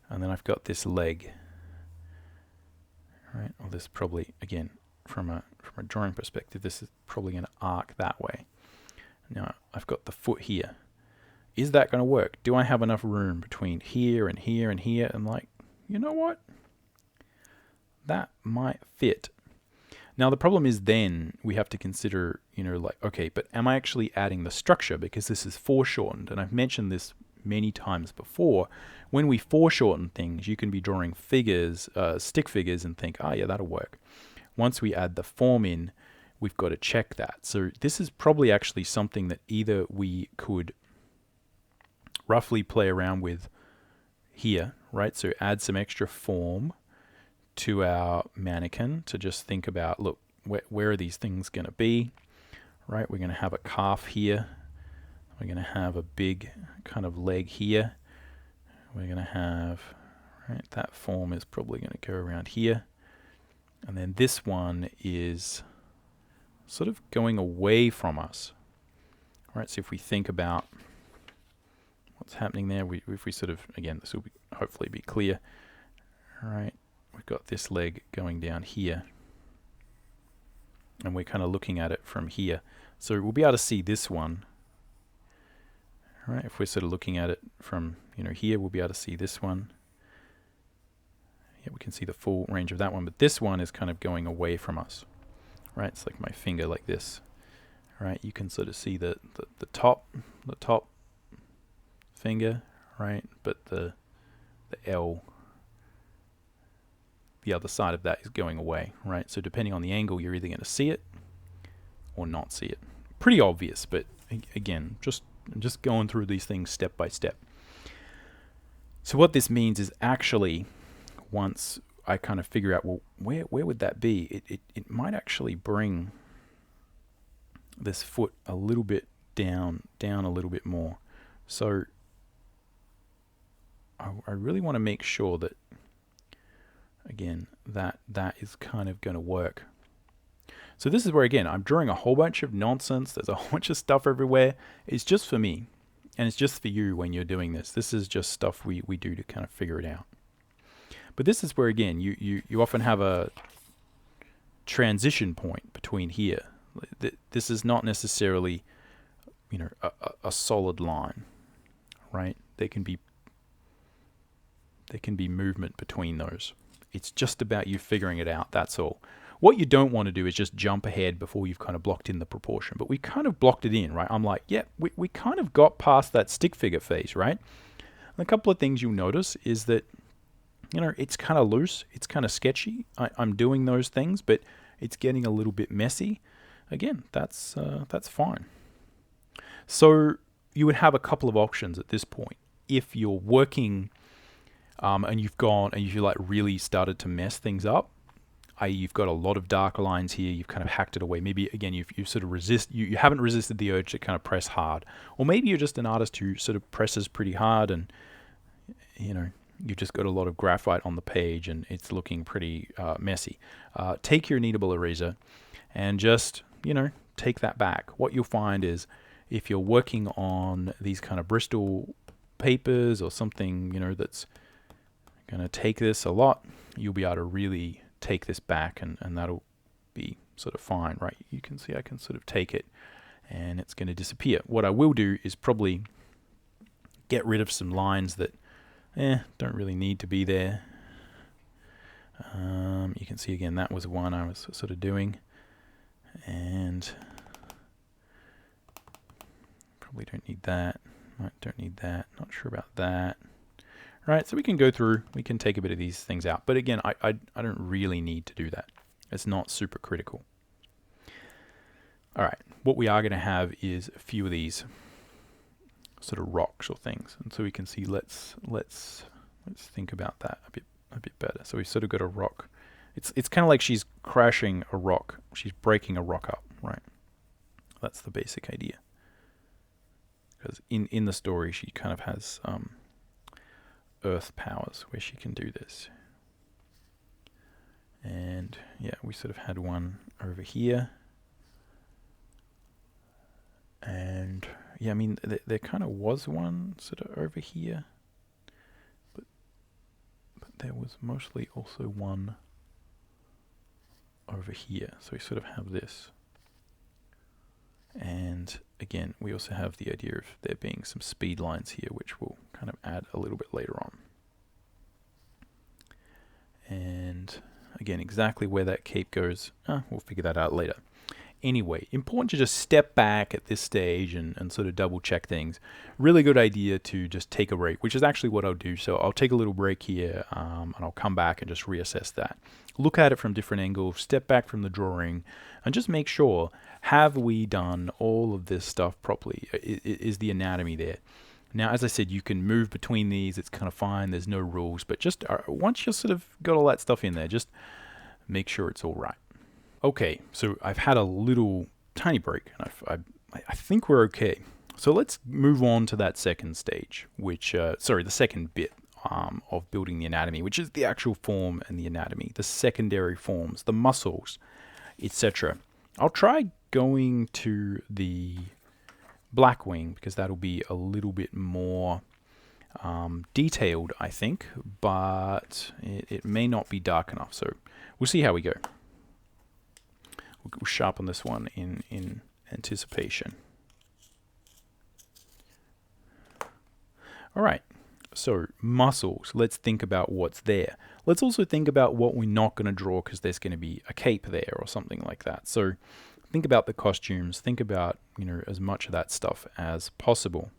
and then I've got this leg, right? Well, this probably, again, from a drawing perspective, this is probably going to arc that way. Now I've got the foot here. Is that going to work? Do I have enough room between here and here and here? And like, you know what? That might fit. Now the problem is then we have to consider, like, okay, but am I actually adding the structure? Because this is foreshortened, and I've mentioned this many times before. When we foreshorten things, you can be drawing figures, stick figures, and think, oh yeah, that'll work. Once we add the form in, we've got to check that. So this is probably actually something that either we could roughly play around with here, right? So add some extra form to our mannequin to just think about, look, where are these things going to be, right? We're going to have a calf here. We're going to have a big kind of leg here. We're going to have, right, that form is probably going to go around here. And then this one is sort of going away from us, right? So if we think about what's happening there, if we sort of, again, this will hopefully be clear, right? We've got this leg going down here, and we're kind of looking at it from here. So we'll be able to see this one, right? If we're sort of looking at it from, here, we'll be able to see this one. Yeah, we can see the full range of that one, but this one is kind of going away from us. Right, it's like my finger like this, right? You can sort of see the top finger, right? But the L, the other side of that is going away, right? So depending on the angle, you're either going to see it or not see it. Pretty obvious, but again, just going through these things step by step. So what this means is actually, once I kind of figure out, well, where would that be? It might actually bring this foot a little bit down a little bit more. So I really want to make sure that, again, that is kind of going to work. So this is where, again, I'm drawing a whole bunch of nonsense. There's a whole bunch of stuff everywhere. It's just for me, and it's just for you when you're doing this. This is just stuff we do to kind of figure it out. But this is where, again, you often have a transition point between here. This is not necessarily, you know, a solid line, right? There can be movement between those. It's just about you figuring it out, that's all. What you don't want to do is just jump ahead before you've kind of blocked in the proportion. But we kind of blocked it in, right? I'm like, yeah, we kind of got past that stick figure phase, right? And a couple of things you'll notice is that, you know, it's kind of loose. It's kind of sketchy. I'm doing those things, but it's getting a little bit messy. Again, that's fine. So you would have a couple of options at this point. If you're working and you've gone and you like really started to mess things up, i.e. you've got a lot of dark lines here, you've kind of hacked it away. Maybe, again, you've sort of you haven't resisted the urge to kind of press hard. Or maybe you're just an artist who sort of presses pretty hard and, you know, you've just got a lot of graphite on the page and it's looking pretty messy. Take your kneadable eraser and just, you know, take that back. What you'll find is if you're working on these kind of Bristol papers or something, you know, that's going to take this a lot, you'll be able to really take this back and that'll be sort of fine, right? You can see I can sort of take it and it's going to disappear. What I will do is probably get rid of some lines that don't really need to be there. You can see again that was one I was sort of doing, and probably don't need that. Don't need that. Not sure about that. Right, so we can go through, we can take a bit of these things out. But again, I don't really need to do that. It's not super critical. All right, what we are going to have is a few of these sort of rocks or things. And so we can see, let's think about that a bit better. So we sort of got a rock. It's kind of like she's crashing a rock. She's breaking a rock up, right? That's the basic idea. Because in the story, she kind of has earth powers where she can do this. And yeah, we sort of had one over here. And yeah, I mean, there kind of was one sort of over here. But there was mostly also one over here. So we sort of have this. And again, we also have the idea of there being some speed lines here, which we'll kind of add a little bit later on. And again, exactly where that cape goes, we'll figure that out later. Anyway, important to just step back at this stage and sort of double check things. Really good idea to just take a break, which is actually what I'll do. So I'll take a little break here and I'll come back and just reassess that. Look at it from different angles, step back from the drawing, and just make sure, have we done all of this stuff properly? Is the anatomy there? Now, as I said, you can move between these. It's kind of fine. There's no rules. But just once you've sort of got all that stuff in there, just make sure it's all right. Okay, so I've had a little tiny break, and I think we're okay. So let's move on to that second stage, which, the second bit of building the anatomy, which is the actual form and the anatomy, the secondary forms, the muscles, etc. I'll try going to the black wing because that'll be a little bit more detailed, I think, but it may not be dark enough. So we'll see how we go. We'll sharpen this one in anticipation. All right, so muscles. Let's think about what's there. Let's also think about what we're not going to draw because there's going to be a cape there or something like that. So think about the costumes, think about, you know, as much of that stuff as possible.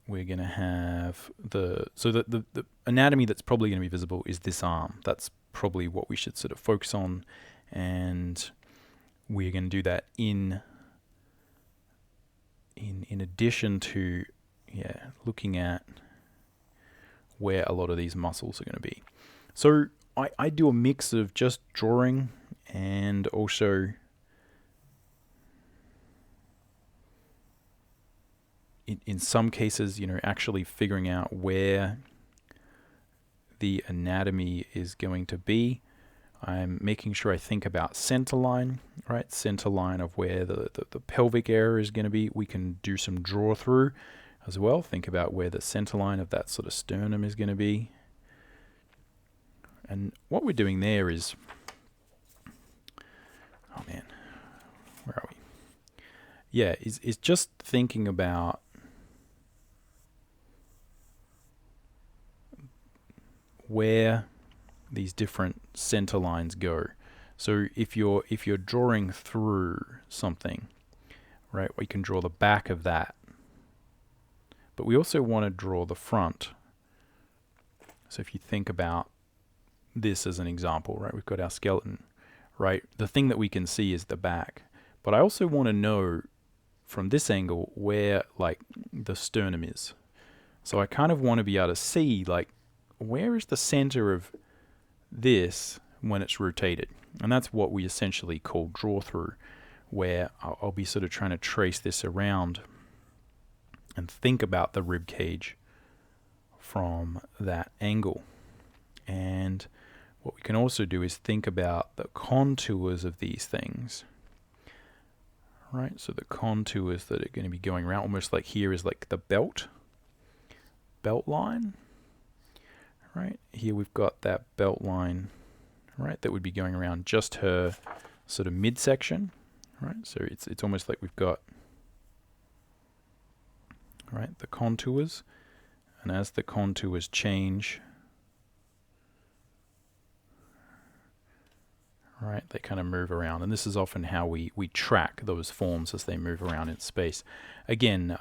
We're going to have the anatomy that's probably going to be visible is this arm. That's probably what we should sort of focus on, and we're going to do that in addition to looking at where a lot of these muscles are going to be. So I do a mix of just drawing and also in some cases, you know, actually figuring out where the anatomy is going to be. I'm making sure I think about center line, right? Center line of where the pelvic area is going to be. We can do some draw through as well. Think about where the center line of that sort of sternum is going to be. And what we're doing there is, oh man, where are we? Yeah, is just thinking about where these different center lines go. So if you're drawing through something, right, we can draw the back of that. But we also want to draw the front. So if you think about this as an example, right, we've got our skeleton, right? The thing that we can see is the back. But I also want to know from this angle where like the sternum is. So I kind of want to be able to see like where is the center of this when it's rotated. And that's what we essentially call draw through, where I'll be sort of trying to trace this around and think about the rib cage from that angle. And what we can also do is think about the contours of these things, right? So the contours that are going to be going around, almost like here is like the belt line, right? Here we've got that belt line, right? That would be going around just her sort of midsection, right? So it's almost like we've got, right, the contours, and as the contours change, right, they kind of move around, and this is often how we track those forms as they move around in space. Again,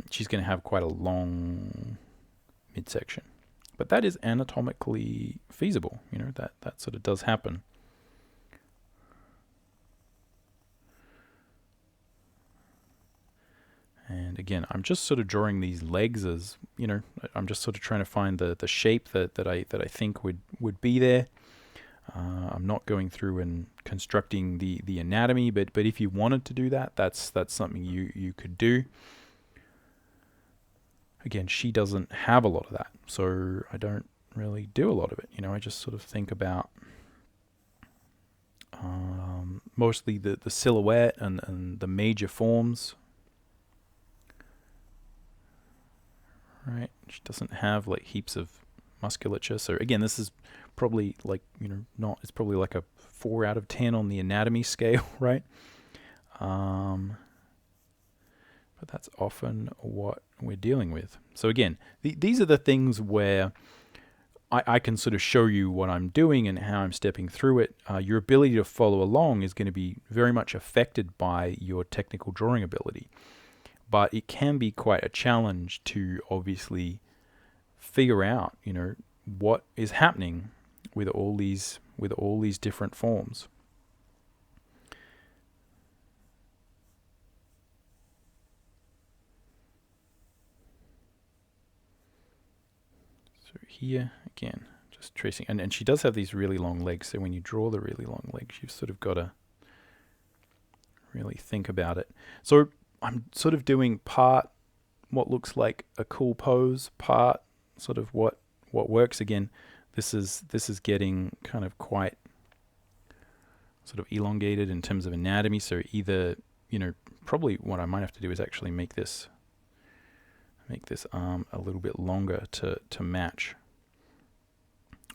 she's going to have quite a long midsection, but that is anatomically feasible. You know, that sort of does happen. And again, I'm just sort of drawing these legs as, you know, I'm just sort of trying to find the shape that I think would be there. I'm not going through and constructing the anatomy, but if you wanted to do that, that's something you could do. Again, she doesn't have a lot of that, so I don't really do a lot of it. You know, I just sort of think about mostly the silhouette and the major forms. Right, she doesn't have like heaps of musculature. So again, this is probably like, you know, it's probably like a 4 out of 10 on the anatomy scale, right? But that's often what we're dealing with. So again, these are the things where I can sort of show you what I'm doing and how I'm stepping through it. Your ability to follow along is going to be very much affected by your technical drawing ability. But it can be quite a challenge to obviously figure out, you know, what is happening with all these different forms. So here again, just tracing, and she does have these really long legs. So when you draw the really long legs, you've sort of got to really think about it. So I'm sort of doing part what looks like a cool pose, part sort of what works. Again, this is getting kind of quite sort of elongated in terms of anatomy. So either, you know, probably what I might have to do is actually make this arm a little bit longer to match,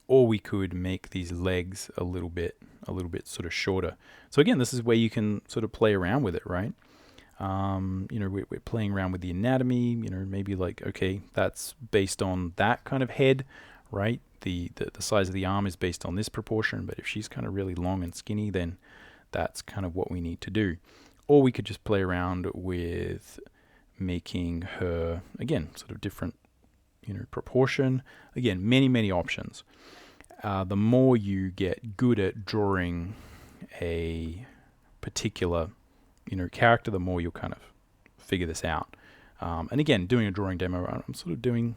or we could make these legs a little bit sort of shorter. So again, this is where you can sort of play around with it, right? You know, we're playing around with the anatomy, you know, maybe like, okay, that's based on that kind of head, right? the size of the arm is based on this proportion, but if she's kind of really long and skinny, then that's kind of what we need to do. Or we could just play around with making her, again, sort of different, proportion. Again, many options. The more you get good at drawing a particular, character, the more you'll kind of figure this out. And again, doing a drawing demo, I'm sort of doing,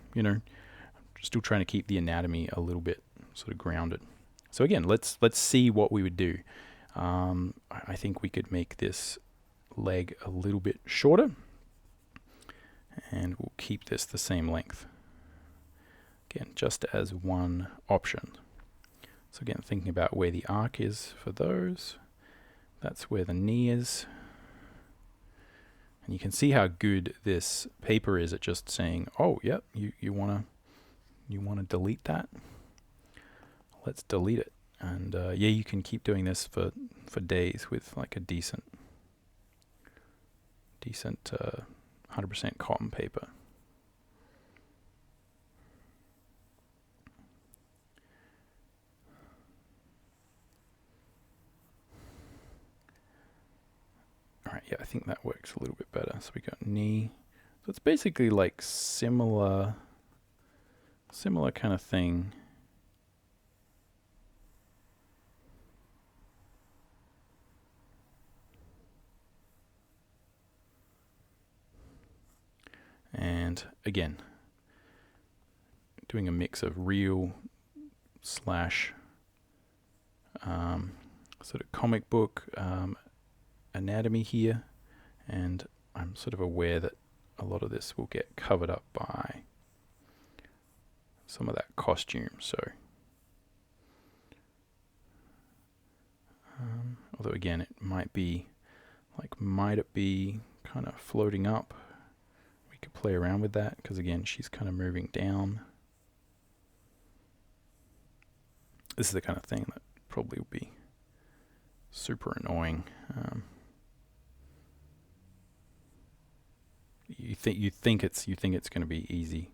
still trying to keep the anatomy a little bit sort of grounded. So again, let's see what we would do. I think we could make this leg a little bit shorter, and we'll keep this the same length. Again, just as one option. So again, thinking about where the arc is for those, that's where the knee is. And you can see how good this paper is at just saying, oh, yep, you want to delete that? Let's delete it. And yeah, you can keep doing this for days with like a decent 100% cotton paper. Alright, yeah, I think that works a little bit better. So we got knee. So it's basically like similar kind of thing. And again, doing a mix of real / sort of comic book anatomy here, and I'm sort of aware that a lot of this will get covered up by some of that costume. So although again, it might be like, might it be kind of floating up? We could play around with that, because again, she's kind of moving down. This is the kind of thing that probably would be super annoying. You think it's going to be easy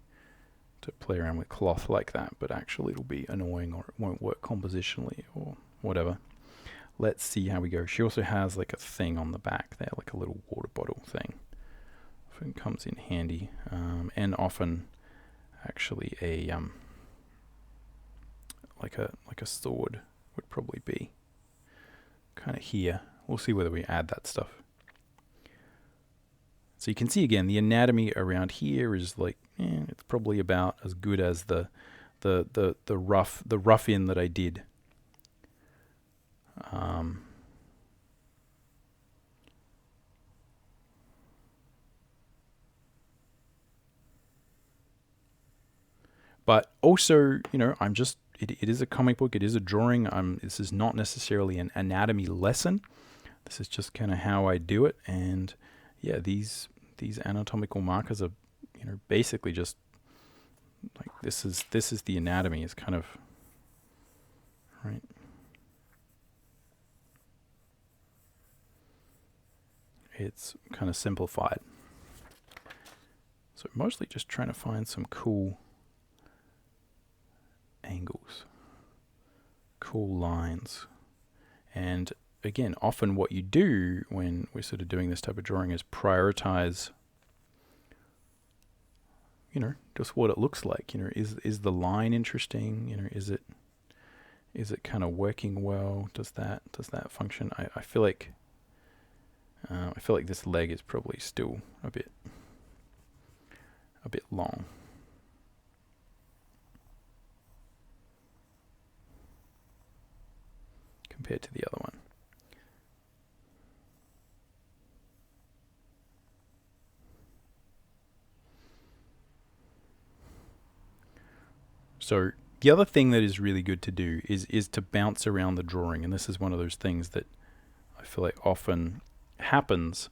to play around with cloth like that, but actually it'll be annoying, or it won't work compositionally, or whatever. Let's see how we go. She also has like a thing on the back there, like a little water bottle thing. Often comes in handy, and often actually a like a sword would probably be kind of here. We'll see whether we add that stuff. So you can see again, the anatomy around here is like, it's probably about as good as the rough in that I did. But also, I'm just, it is a comic book, it is a drawing. This is not necessarily an anatomy lesson. This is just kind of how I do it. And yeah, these anatomical markers are, basically just like, this is the anatomy, is kind of, right? It's kind of simplified. So mostly just trying to find some cool angles, cool lines. And again, often what you do when we're sort of doing this type of drawing is prioritize, just what it looks like. Is the line interesting? Is it kind of working well? Does that function? I feel like this leg is probably still a bit long. Compared to the other one. So the other thing that is really good to do is to bounce around the drawing, and this is one of those things that I feel like often happens,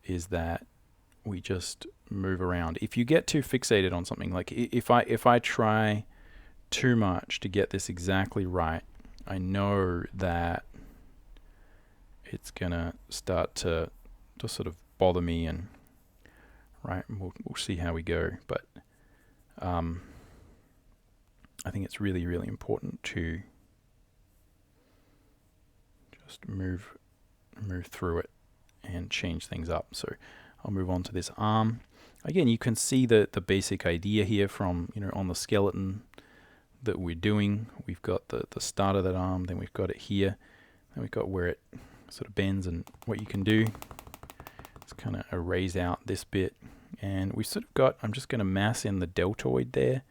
is that we just move around. If you get too fixated on something, like if I try too much to get this exactly right, I know that it's gonna start to sort of bother me, and we'll see how we go. But I think it's really, really important to just move through it and change things up. So I'll move on to this arm. Again, you can see the basic idea here from, on the skeleton that we're doing. We've got the start of that arm, then we've got it here, then we've got where it sort of bends, and what you can do is kind of erase out this bit. And we've sort of got, I'm just going to mass in the deltoid there.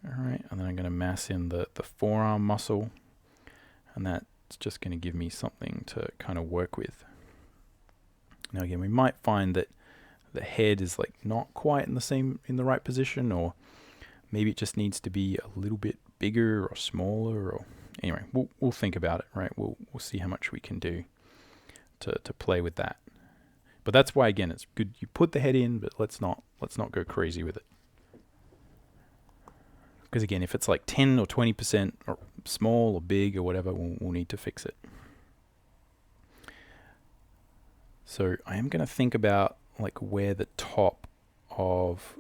All right, and then I'm going to mass in the forearm muscle, and that's just going to give me something to kind of work with. Now again, we might find that the head is like not quite in the right position, or maybe it just needs to be a little bit bigger or smaller, or anyway, we'll think about it, right? We'll see how much we can do to play with that. But that's why, again, it's good you put the head in, but let's not go crazy with it. Because again, if it's like 10 or 20% or small or big or whatever, we'll need to fix it. So I am going to think about like where the top of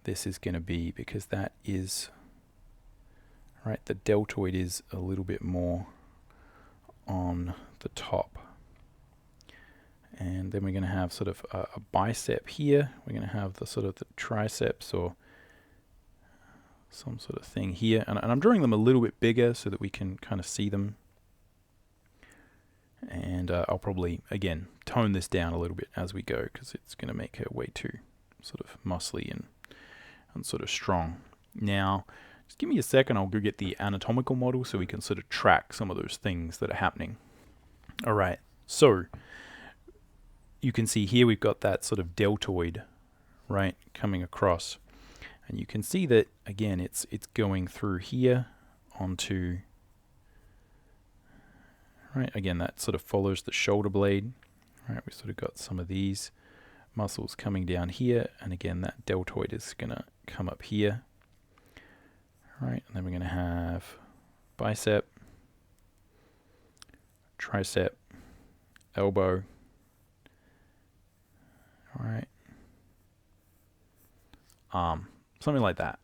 this is going to be, because that is, right, the deltoid is a little bit more on the top. And then we're going to have sort of a bicep here. We're going to have the sort of the triceps or some sort of thing here. And I'm drawing them a little bit bigger so that we can kind of see them. And I'll probably, again, tone this down a little bit as we go, because it's going to make her way too sort of muscly and sort of strong. Now, just give me a second. I'll go get the anatomical model so we can sort of track some of those things that are happening. All right, so you can see here we've got that sort of deltoid, right, coming across. And you can see that, again, it's going through here onto, right, again, that sort of follows the shoulder blade. Right, we sort of got some of these muscles coming down here, and again, that deltoid is going to come up here. Right, and then we're going to have bicep, tricep, elbow. All right, arm, something like that.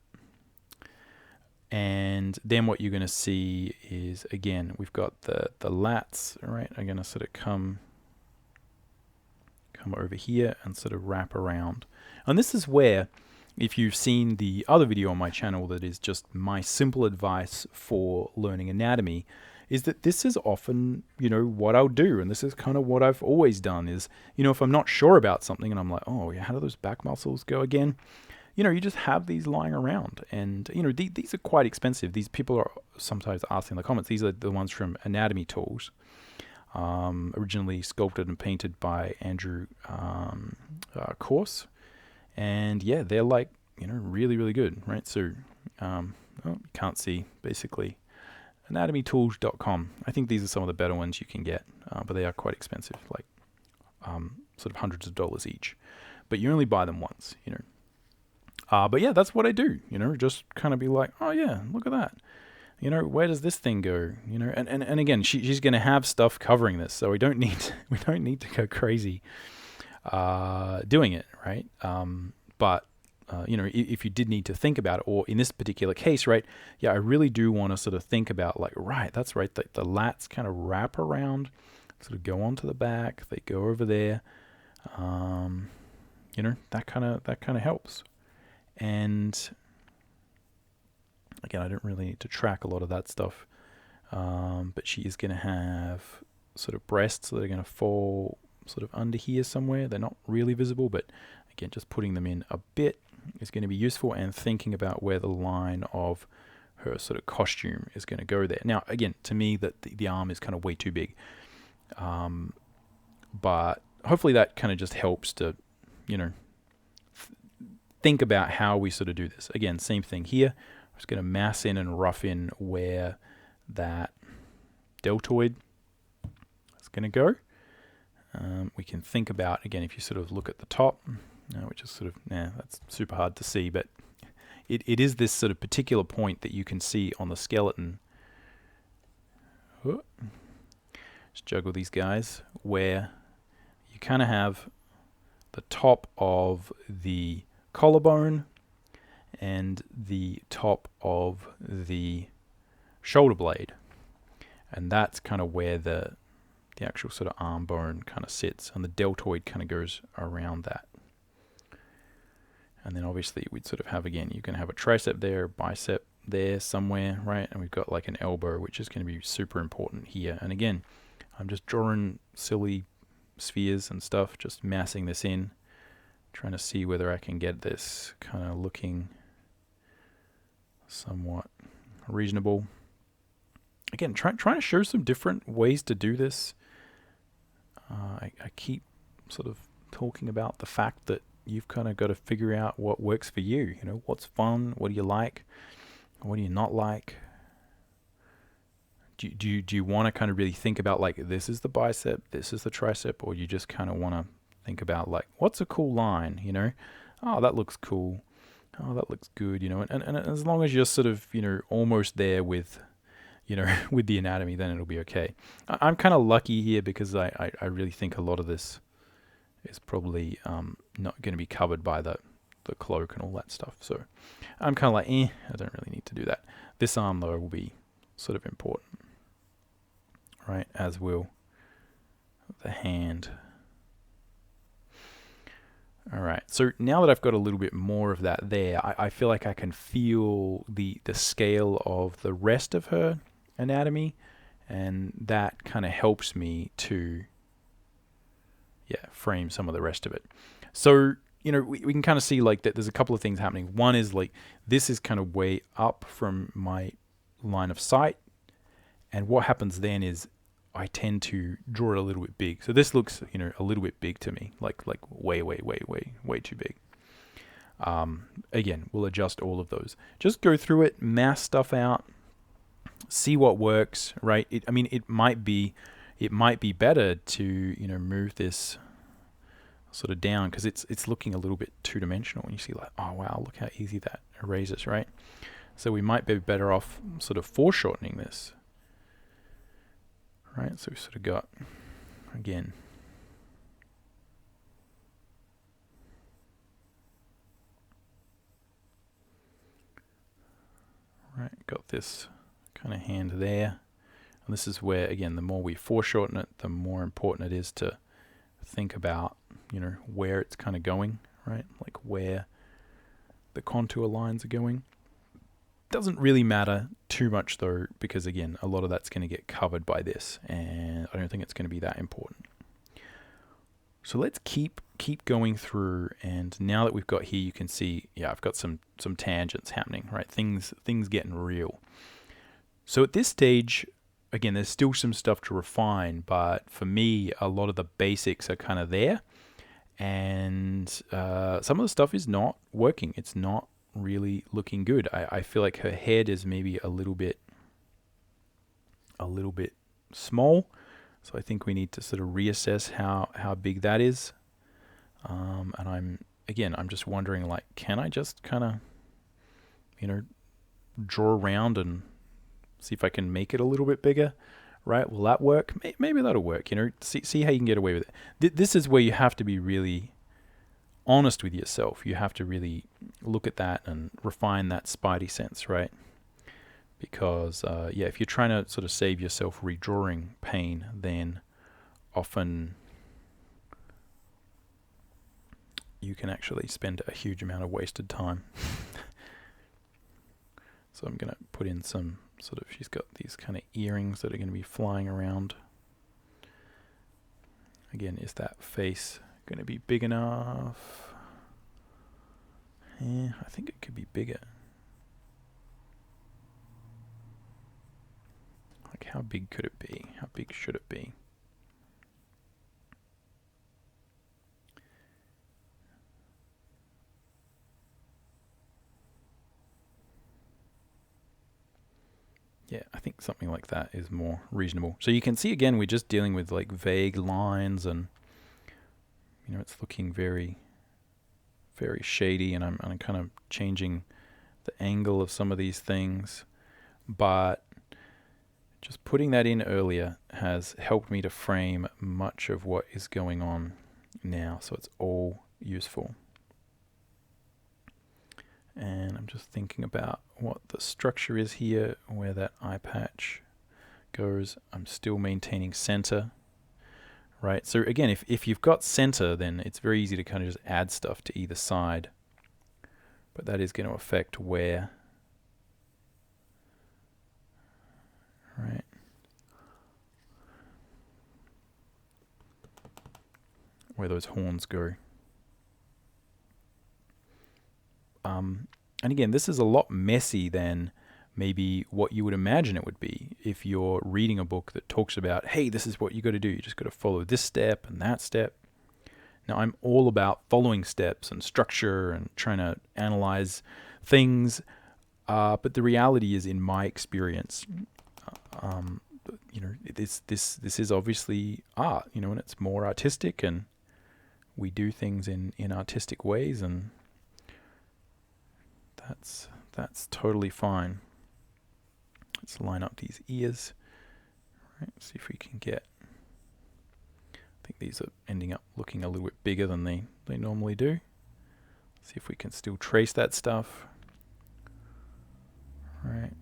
And then what you're going to see is, again, we've got the lats, right, are going to sort of come over here and sort of wrap around. And this is where, if you've seen the other video on my channel that is just my simple advice for learning anatomy, is that this is often, what I'll do. And this is kind of what I've always done is, if I'm not sure about something and I'm like, oh, yeah, how do those back muscles go again? You just have these lying around. And, these are quite expensive. These people are sometimes asking in the comments, these are the ones from Anatomy Tools. Originally sculpted and painted by Andrew Course. And yeah, they're like, really, really good, right? So, you can't see, basically, anatomytools.com. I think these are some of the better ones you can get, but they are quite expensive, like sort of hundreds of dollars each. But you only buy them once, But yeah, that's what I do, just kind of be like, oh yeah, look at that. Where does this thing go? And again, she's going to have stuff covering this, so we don't need to go crazy doing it, right? But if you did need to think about it, or in this particular case, right? Yeah, I really do want to sort of think about like, right, that's right. The lats kind of wrap around, sort of go onto the back. They go over there. That kind of helps. And again, I don't really need to track a lot of that stuff, but she is going to have sort of breasts that are going to fall sort of under here somewhere. They're not really visible, but again, just putting them in a bit is going to be useful, and thinking about where the line of her sort of costume is going to go there. Now, again, to me, that the arm is kind of way too big, but hopefully that kind of just helps to, think about how we sort of do this. Again, same thing here. I'm just going to mass in and rough in where that deltoid is going to go. We can think about, again, if you sort of look at the top, which is sort of, that's super hard to see, but it is this sort of particular point that you can see on the skeleton. Just juggle these guys, where you kind of have the top of the collarbone, and the top of the shoulder blade. And that's kind of where the actual sort of arm bone kind of sits, and the deltoid kind of goes around that. And then obviously we'd sort of have, again, you can have a tricep there, bicep there somewhere, right? And we've got like an elbow, which is going to be super important here. And again, I'm just drawing silly spheres and stuff, just massing this in, trying to see whether I can get this kind of looking somewhat reasonable. Again, trying to show some different ways to do this. I keep sort of talking about the fact that you've kind of got to figure out what works for you. You know, what's fun? What do you like? What do you not like? Do you want to kind of really think about, like, this is the bicep, this is the tricep, or you just kind of want to think about, like, what's a cool line, you know? Oh, that looks cool. Oh, that looks good, you know? And as long as you're sort of, you know, almost there with, you know, with the anatomy, then it'll be okay. I'm kind of lucky here because I really think a lot of this is probably not going to be covered by the cloak and all that stuff. So I'm kind of like, I don't really need to do that. This arm, though, will be sort of important, right? As will the hand. All right, so now that I've got a little bit more of that there, I feel like I can feel the scale of the rest of her anatomy, and that kind of helps me to frame some of the rest of it. So, you know, we can kind of see like that there's a couple of things happening. One is like this is kind of way up from my line of sight, and what happens then is I tend to draw it a little bit big. So this looks, you know, a little bit big to me, like way too big. Again, we'll adjust all of those. Just go through it, mass stuff out, see what works, right? It might be better to, you know, move this sort of down because it's looking a little bit two-dimensional, and you see like, oh wow, look how easy that erases, right? So we might be better off sort of foreshortening this, right? So we sort of got, again, right, got this kind of hand there. And this is where, again, the more we foreshorten it, the more important it is to think about, you know, where it's kind of going, right? Like where the contour lines are going. Doesn't really matter too much though, because again, a lot of that's going to get covered by this, and I don't think it's going to be that important. So let's keep going through, and now that we've got here, you can see, I've got some tangents happening, right? Things getting real. So at this stage, again, there's still some stuff to refine, but for me, a lot of the basics are kind of there, and some of the stuff is not working. It's not really looking good. I feel like her head is maybe a little bit small, so I think we need to sort of reassess how big that is. And I'm just wondering, like, can I just kind of, you know, draw around and see if I can make it a little bit bigger, right? Will that work? Maybe that'll work, you know, see how you can get away with it. This is where you have to be really honest with yourself. You have to really look at that and refine that spidey sense, right? Because, if you're trying to sort of save yourself redrawing pain, then often you can actually spend a huge amount of wasted time. So I'm going to put in some sort of, she's got these kind of earrings that are going to be flying around. Again, is that face going to be big enough? Yeah, I think it could be bigger. Like, how big could it be? How big should it be? Yeah, I think something like that is more reasonable. So you can see, again, we're just dealing with like vague lines, and you know, it's looking very, very shady, and I'm kind of changing the angle of some of these things. But just putting that in earlier has helped me to frame much of what is going on now, so it's all useful. And I'm just thinking about what the structure is here, where that eye patch goes. I'm still maintaining center, right? So again, if you've got center, then it's very easy to kind of just add stuff to either side. But that is going to affect where, right? Where those horns go. And again, this is a lot messy than maybe what you would imagine it would be if you're reading a book that talks about, hey, this is what you got to do. You just got to follow this step and that step. Now, I'm all about following steps and structure and trying to analyze things. But the reality is, in my experience, this is obviously art, and it's more artistic, and we do things in artistic ways, and that's totally fine. Let's line up these ears. Right, see if we can get. I think these are ending up looking a little bit bigger than they normally do. See if we can still trace that stuff. Right.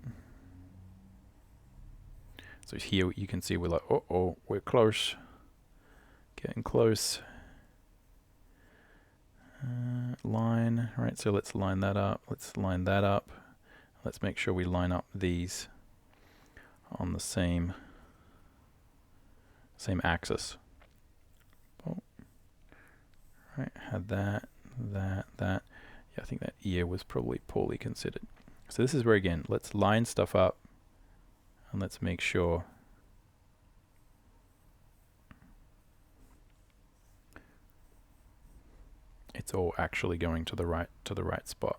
So here you can see we're like, oh, we're close. Getting close. Line, right, so let's line that up. Let's line that up. Let's make sure we line up these on the same axis. Oh. Right, had that. Yeah, I think that ear was probably poorly considered. So this is where, again, let's line stuff up and let's make sure it's all actually going to the right spot.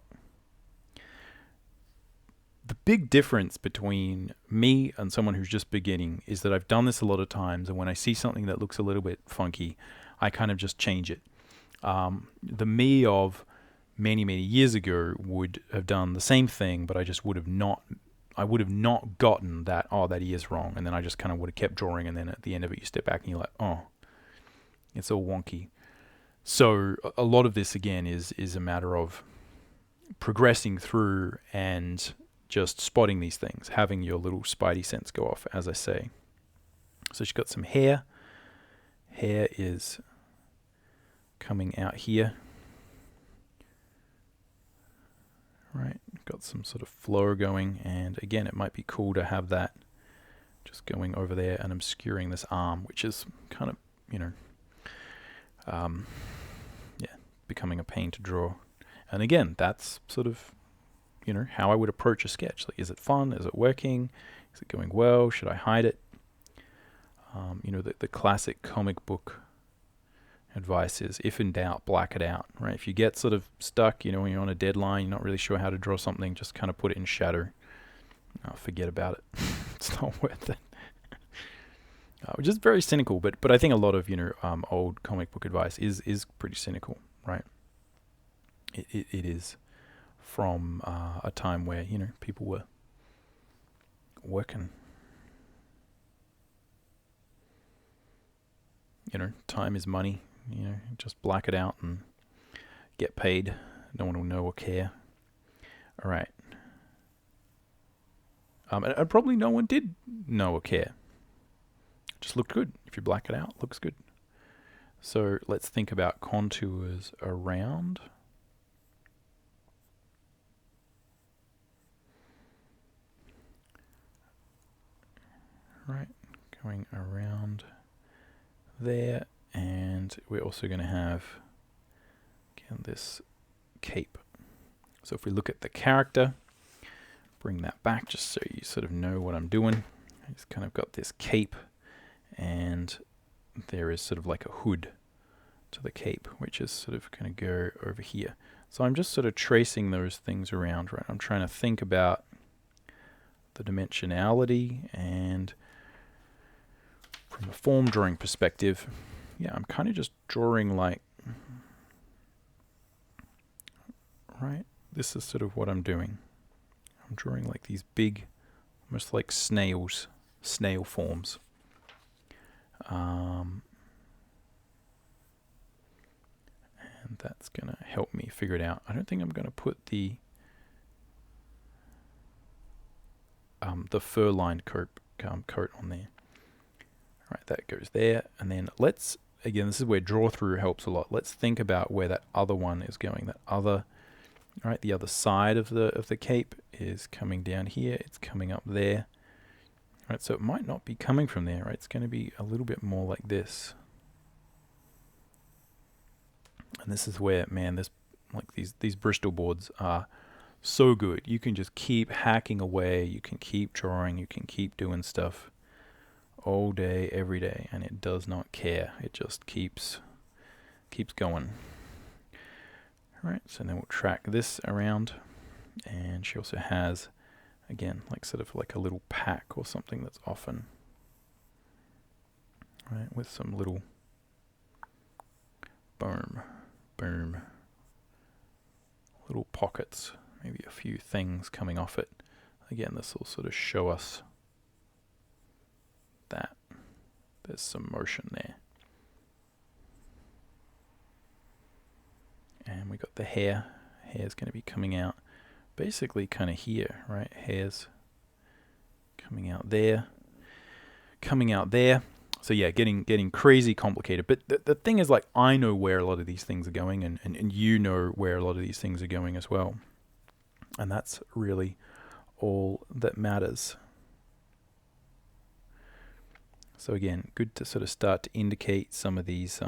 The big difference between me and someone who's just beginning is that I've done this a lot of times, and when I see something that looks a little bit funky, I kind of just change it. The me of many years ago would have done the same thing, but I just would have not gotten that, that ear's wrong, and then I just kind of would have kept drawing, and then at the end of it you step back and you're like, oh, it's all wonky. So a lot of this, again, is a matter of progressing through and just spotting these things, having your little spidey sense go off, as I say. So she's got some hair. Hair is coming out here. Right, got some sort of flow going, and again, it might be cool to have that just going over there and obscuring this arm, which is kind of, becoming a pain to draw. And again, that's sort of, how I would approach a sketch. Like, is it fun? Is it working? Is it going well? Should I hide it? The classic comic book advice is, if in doubt, black it out, right? If you get sort of stuck, when you're on a deadline, you're not really sure how to draw something, just kind of put it in shadow. Forget about it. It's not worth it. Which is very cynical, but I think a lot of, old comic book advice is pretty cynical, right? It is from a time where, people were working. Time is money. Just black it out and get paid. No one will know or care. All right. And probably no one did know or care. Just looked good. If you black it out, looks good. So let's think about contours around. Right, going around there. And we're also going to have, again, this cape. So if we look at the character, bring that back just so you sort of know what I'm doing. I just kind of got this cape, and there is sort of like a hood to the cape, which is sort of going to go over here. So I'm just sort of tracing those things around, right? I'm trying to think about the dimensionality, and from a form drawing perspective, yeah, I'm kind of just drawing like, right? This is sort of what I'm doing. I'm drawing like these big, almost like snail forms. And that's going to help me figure it out. I don't think I'm going to put the the fur-lined coat on there. All right, that goes there, and then let's, again, this is where draw through helps a lot. Let's think about where that other one is going. That other, all right, the other side of the cape is coming down here. It's coming up there. All right, so it might not be coming from there, right? It's going to be a little bit more like this. And this is where, man, this, like these Bristol boards are so good. You can just keep hacking away. You can keep drawing. You can keep doing stuff all day, every day, and it does not care. It just keeps going. All right, so then we'll track this around, and she also has, again, like sort of like a little pack or something that's often, right, with some little boom, little pockets, maybe a few things coming off it. Again, this will sort of show us that there's some motion there. And we got the hair. Hair's going to be coming out basically kind of here, right? Hair's coming out there, coming out there. So yeah, getting crazy complicated. But the thing is, like, I know where a lot of these things are going, and you know where a lot of these things are going as well. And that's really all that matters. So again, good to sort of start to indicate some of these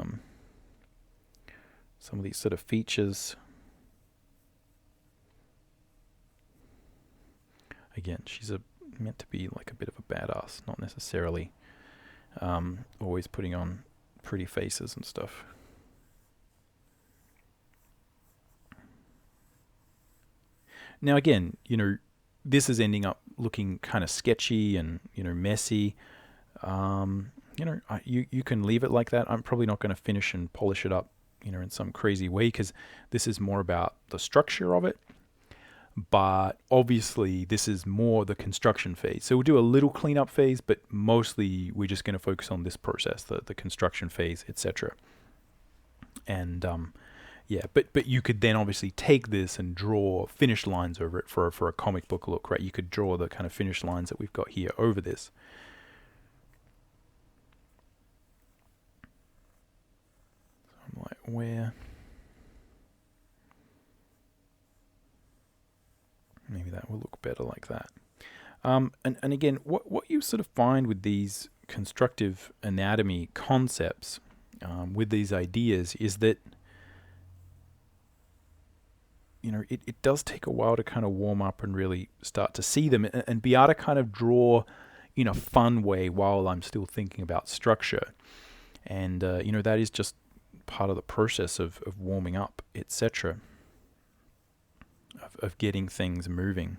sort of features. Again, she's meant to be like a bit of a badass, not necessarily always putting on pretty faces and stuff. Now again, you know, this is ending up looking kind of sketchy and, you know, messy. You know, you can leave it like that. I'm probably not going to finish and polish it up, you know, in some crazy way, because this is more about the structure of it. But obviously this is more the construction phase. So we'll do a little cleanup phase, but mostly we're just going to focus on this process, the construction phase, etc. And yeah, but you could then obviously take this and draw finished lines over it for a comic book look, right? You could draw the kind of finished lines that we've got here over this. So I'm like, where? Maybe that will look better like that. And again, what you sort of find with these constructive anatomy concepts, with these ideas, is that, you know, it does take a while to kind of warm up and really start to see them and be able to kind of draw in a fun way while I'm still thinking about structure. And, you know, that is just part of the process of warming up, etc. Of getting things moving.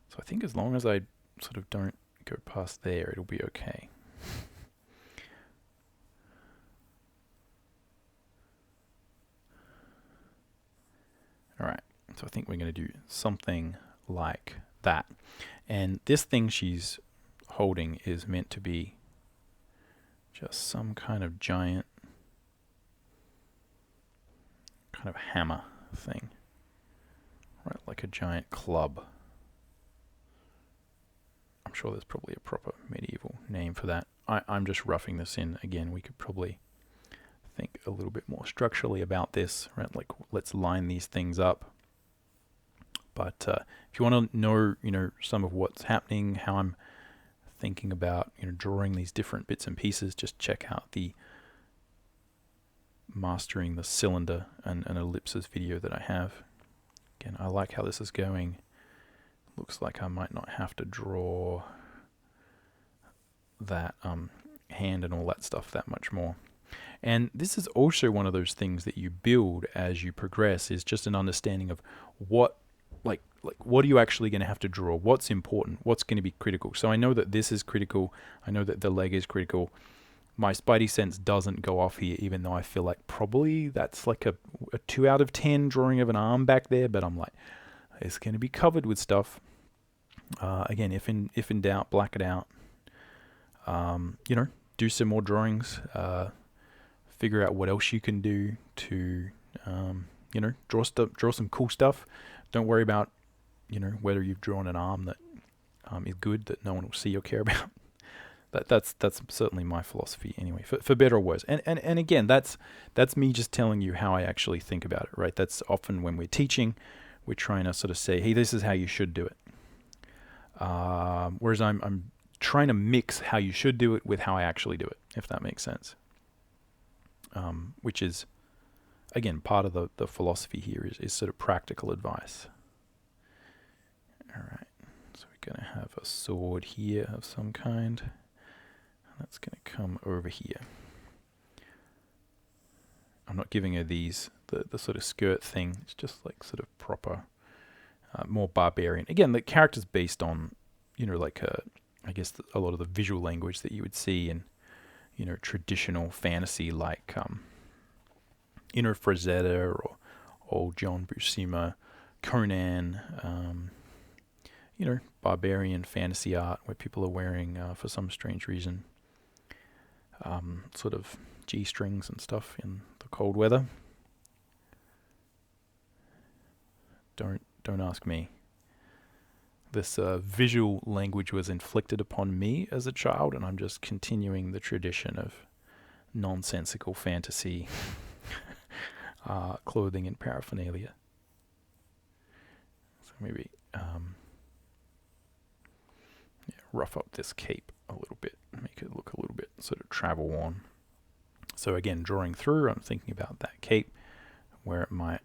So I think as long as I sort of don't go past there, it'll be okay. All right, so I think we're going to do something like that. And this thing she's holding is meant to be just some kind of giant kind of hammer thing, right? Like a giant club. I'm sure there's probably a proper medieval name for that. I'm just roughing this in. Again, we could probably think a little bit more structurally about this, right? Like, let's line these things up. But if you want to know, you know, some of what's happening, how I'm thinking about, you know, drawing these different bits and pieces, just check out the mastering the cylinder and ellipses video that I have. Again, I like how this is going. Looks like I might not have to draw that hand and all that stuff that much more. And this is also one of those things that you build as you progress, is just an understanding of what, like what are you actually going to have to draw? What's important? What's going to be critical? So I know that this is critical. I know that the leg is critical. My spidey sense doesn't go off here, even though I feel like probably that's like a 2 out of 10 drawing of an arm back there. But I'm like, it's going to be covered with stuff. Again, if in doubt, black it out. You know, do some more drawings. Figure out what else you can do to, you know, draw some cool stuff. Don't worry about, you know, whether you've drawn an arm that is good that no one will see or care about. That's certainly my philosophy anyway, for better or worse. And again, that's me just telling you how I actually think about it, right? That's often when we're teaching, we're trying to sort of say, hey, this is how you should do it. Whereas I'm trying to mix how you should do it with how I actually do it, if that makes sense. Which is, again, part of the philosophy here is sort of practical advice. All right, so we're going to have a sword here of some kind. That's going to come over here. I'm not giving her these, the sort of skirt thing. It's just like sort of proper, more barbarian. Again, the character's based on, you know, like I guess a lot of the visual language that you would see in, you know, traditional fantasy, like, you know, Frazetta or old John Buscema, Conan, you know, barbarian fantasy art where people are wearing, for some strange reason, sort of G-strings and stuff in the cold weather. Don't ask me. This visual language was inflicted upon me as a child, and I'm just continuing the tradition of nonsensical fantasy clothing and paraphernalia. So maybe rough up this cape a little bit, make it look a little bit sort of travel worn. So again, drawing through, I'm thinking about that cape, where it might,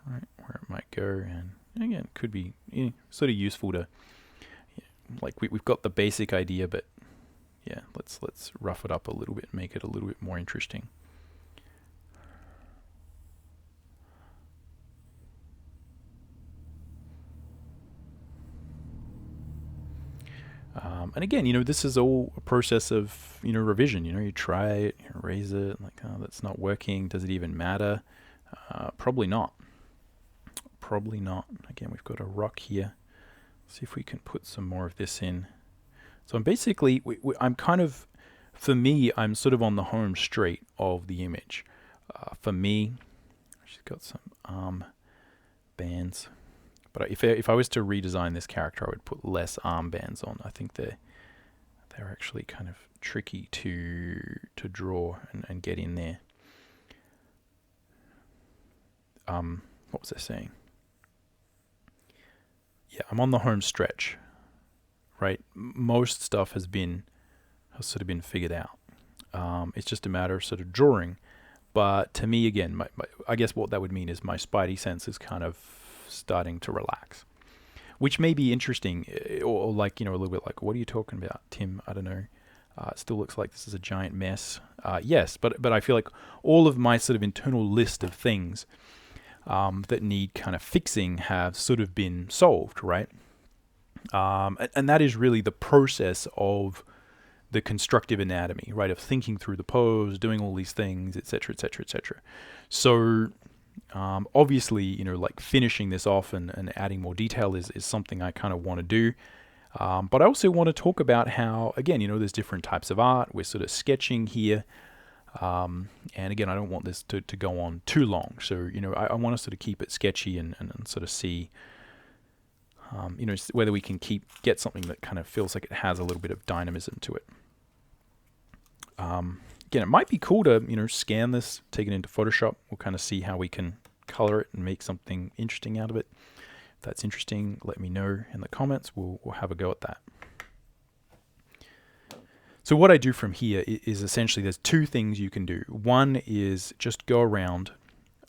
right, where it might go, and again, could be sort of useful to, like we've got the basic idea, but yeah, let's rough it up a little bit, make it a little bit more interesting. And again, you know, this is all a process of, you know, revision. You know, you try it, you erase it, like, oh, that's not working. Does it even matter? Probably not. Probably not. Again, we've got a rock here. Let's see if we can put some more of this in. So I'm basically, I'm kind of, for me, I'm sort of on the home straight of the image. For me, she's got some arm bands. But if I was to redesign this character, I would put less armbands on. I think they're actually kind of tricky to draw and get in there. What was I saying? Yeah, I'm on the home stretch, right? Most stuff has sort of been figured out. It's just a matter of sort of drawing. But to me, again, I guess what that would mean is my spidey sense is kind of starting to relax, which may be interesting, or like, you know, a little bit like, what are you talking about, Tim? I don't know. It still looks like this is a giant mess. Yes, but I feel like all of my sort of internal list of things that need kind of fixing have sort of been solved, right? And that is really the process of the constructive anatomy, right? Of thinking through the pose, doing all these things, etc., etc., etc. So obviously, you know, like finishing this off and adding more detail is something I kind of want to do. But I also want to talk about how, again, you know, there's different types of art. We're sort of sketching here. And again, I don't want this to go on too long. So, you know, I want to sort of keep it sketchy and sort of see, you know, whether we can get something that kind of feels like it has a little bit of dynamism to it. Again, it might be cool to, you know, scan this, take it into Photoshop. We'll kind of see how we can color it and make something interesting out of it. If that's interesting, let me know in the comments. We'll have a go at that. So what I do from here is essentially there's two things you can do. One is just go around,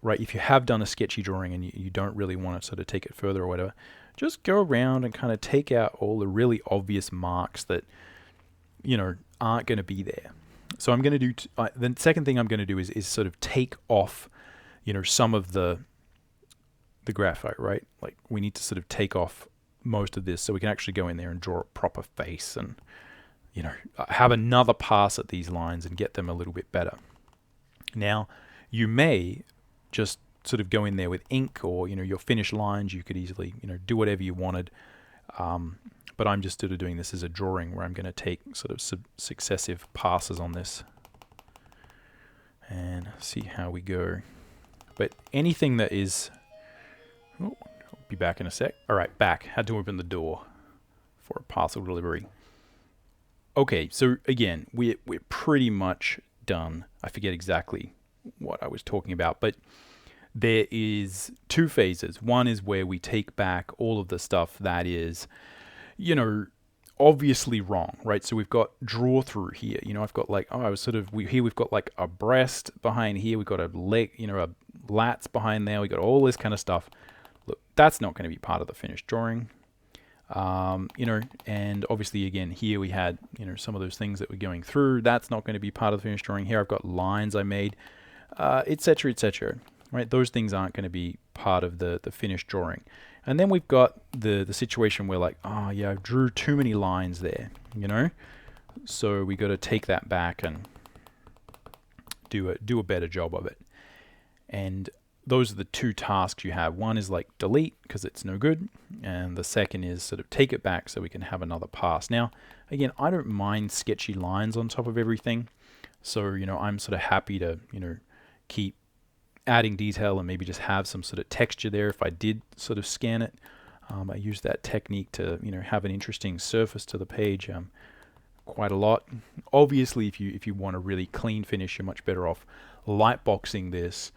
right? If you have done a sketchy drawing and you don't really want to sort of take it further or whatever, just go around and kind of take out all the really obvious marks that, you know, aren't going to be there. So I'm going to do, the second thing I'm going to do is sort of take off, you know, some of the graphite, right? Like we need to sort of take off most of this so we can actually go in there and draw a proper face and, you know, have another pass at these lines and get them a little bit better. Now, you may just sort of go in there with ink or, you know, your finished lines. You could easily, you know, do whatever you wanted. But I'm just sort of doing this as a drawing where I'm going to take sort of successive passes on this. and see how we go. But anything that is... Oh, I'll be back in a sec. All right, back. Had to open the door for a parcel delivery. Okay, so again, we're pretty much done. I forget exactly what I was talking about, but there is two phases. One is where we take back all of the stuff that is, you know, obviously wrong, right? So we've got draw through here. You know, I've got like, oh, I was sort of, here we've got like a breast behind here. We've got a leg, you know, a lats behind there. We got all this kind of stuff. Look, that's not going to be part of the finished drawing. You know, and obviously again, here we had, you know, some of those things that we're going through. That's not going to be part of the finished drawing. Here I've got lines I made, etc., etc. Right? Those things aren't going to be part of the finished drawing. And then we've got the situation where like, oh yeah, I drew too many lines there, you know? So we got to take that back and do a better job of it. And those are the two tasks you have. One is like delete because it's no good, and the second is sort of take it back so we can have another pass. Now, again, I don't mind sketchy lines on top of everything. So, you know, I'm sort of happy to, you know, keep adding detail and maybe just have some sort of texture there if I did sort of scan it. I use that technique to, you know, have an interesting surface to the page quite a lot. Obviously, if you want a really clean finish, you're much better off light boxing this,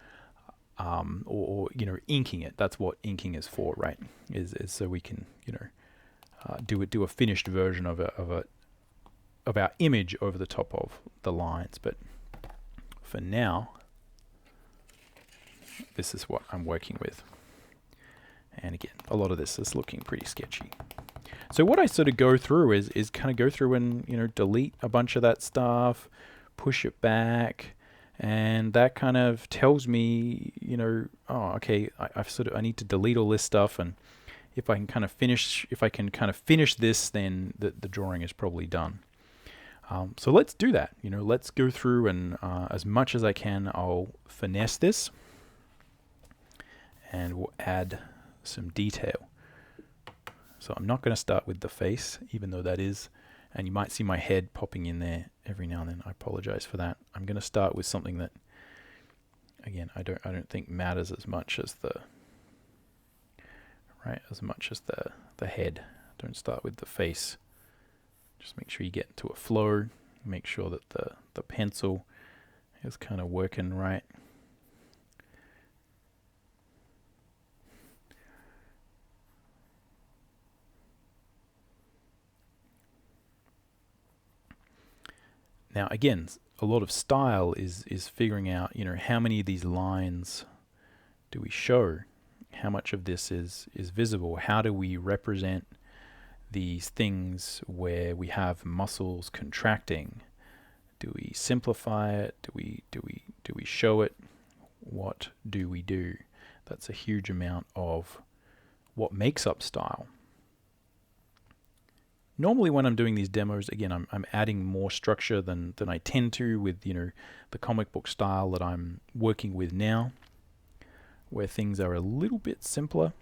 or you know, inking it. That's what inking is for, right? Is so we can, you know, do a finished version of our image over the top of the lines. But for now, this is what I'm working with. And again, a lot of this is looking pretty sketchy. So what I sort of go through is kind of go through and, you know, delete a bunch of that stuff, push it back, and that kind of tells me, you know, oh, okay, I need to delete all this stuff, and if I can kind of finish this, then the drawing is probably done. So let's do that. You know, let's go through and as much as I can, I'll finesse this, and we'll add some detail. So I'm not going to start with the face, even though that is, and you might see my head popping in there every now and then. I apologize for that. I'm going to start with something that, again, I don't think matters as much as the head. Don't start with the face. Just make sure you get into a flow. Make sure that the pencil is kind of working right. Now, again, a lot of style is figuring out, you know, how many of these lines do we show? How much of this is visible? How do we represent these things where we have muscles contracting? Do we simplify it? Do we show it? What do we do? That's a huge amount of what makes up style. Normally when I'm doing these demos, again, I'm adding more structure than I tend to with, you know, the comic book style that I'm working with now, where things are a little bit simpler.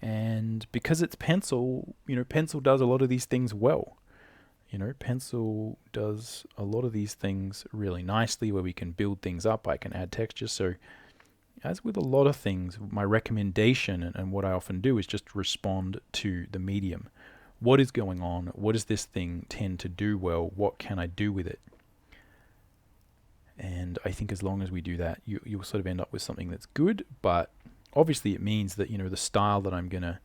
And because it's pencil, you know, pencil does a lot of these things well. You know, pencil does a lot of these things really nicely, where we can build things up. I can add texture. So as with a lot of things, my recommendation and what I often do is just respond to the medium. What is going on? What does this thing tend to do well? What can I do with it? And I think as long as we do that, you'll sort of end up with something that's good. But obviously it means that, you know, the style that I'm going to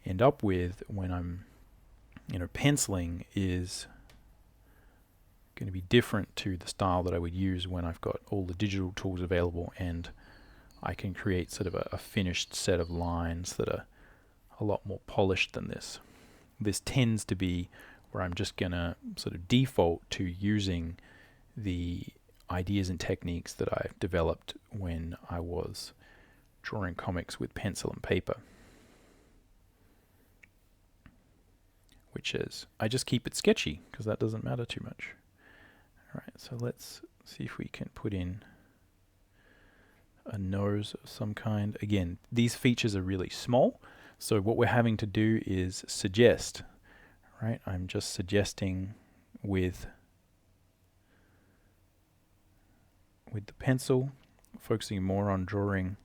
end up with when I'm, you know, penciling is going to be different to the style that I would use when I've got all the digital tools available and I can create sort of a finished set of lines that are a lot more polished than this. This tends to be where I'm just going to sort of default to using the ideas and techniques that I've developed when I was drawing comics with pencil and paper. Which is, I just keep it sketchy because that doesn't matter too much. Alright, so let's see if we can put in a nose of some kind. Again, these features are really small. So what we're having to do is suggest, right? I'm just suggesting with with the pencil, focusing more on drawing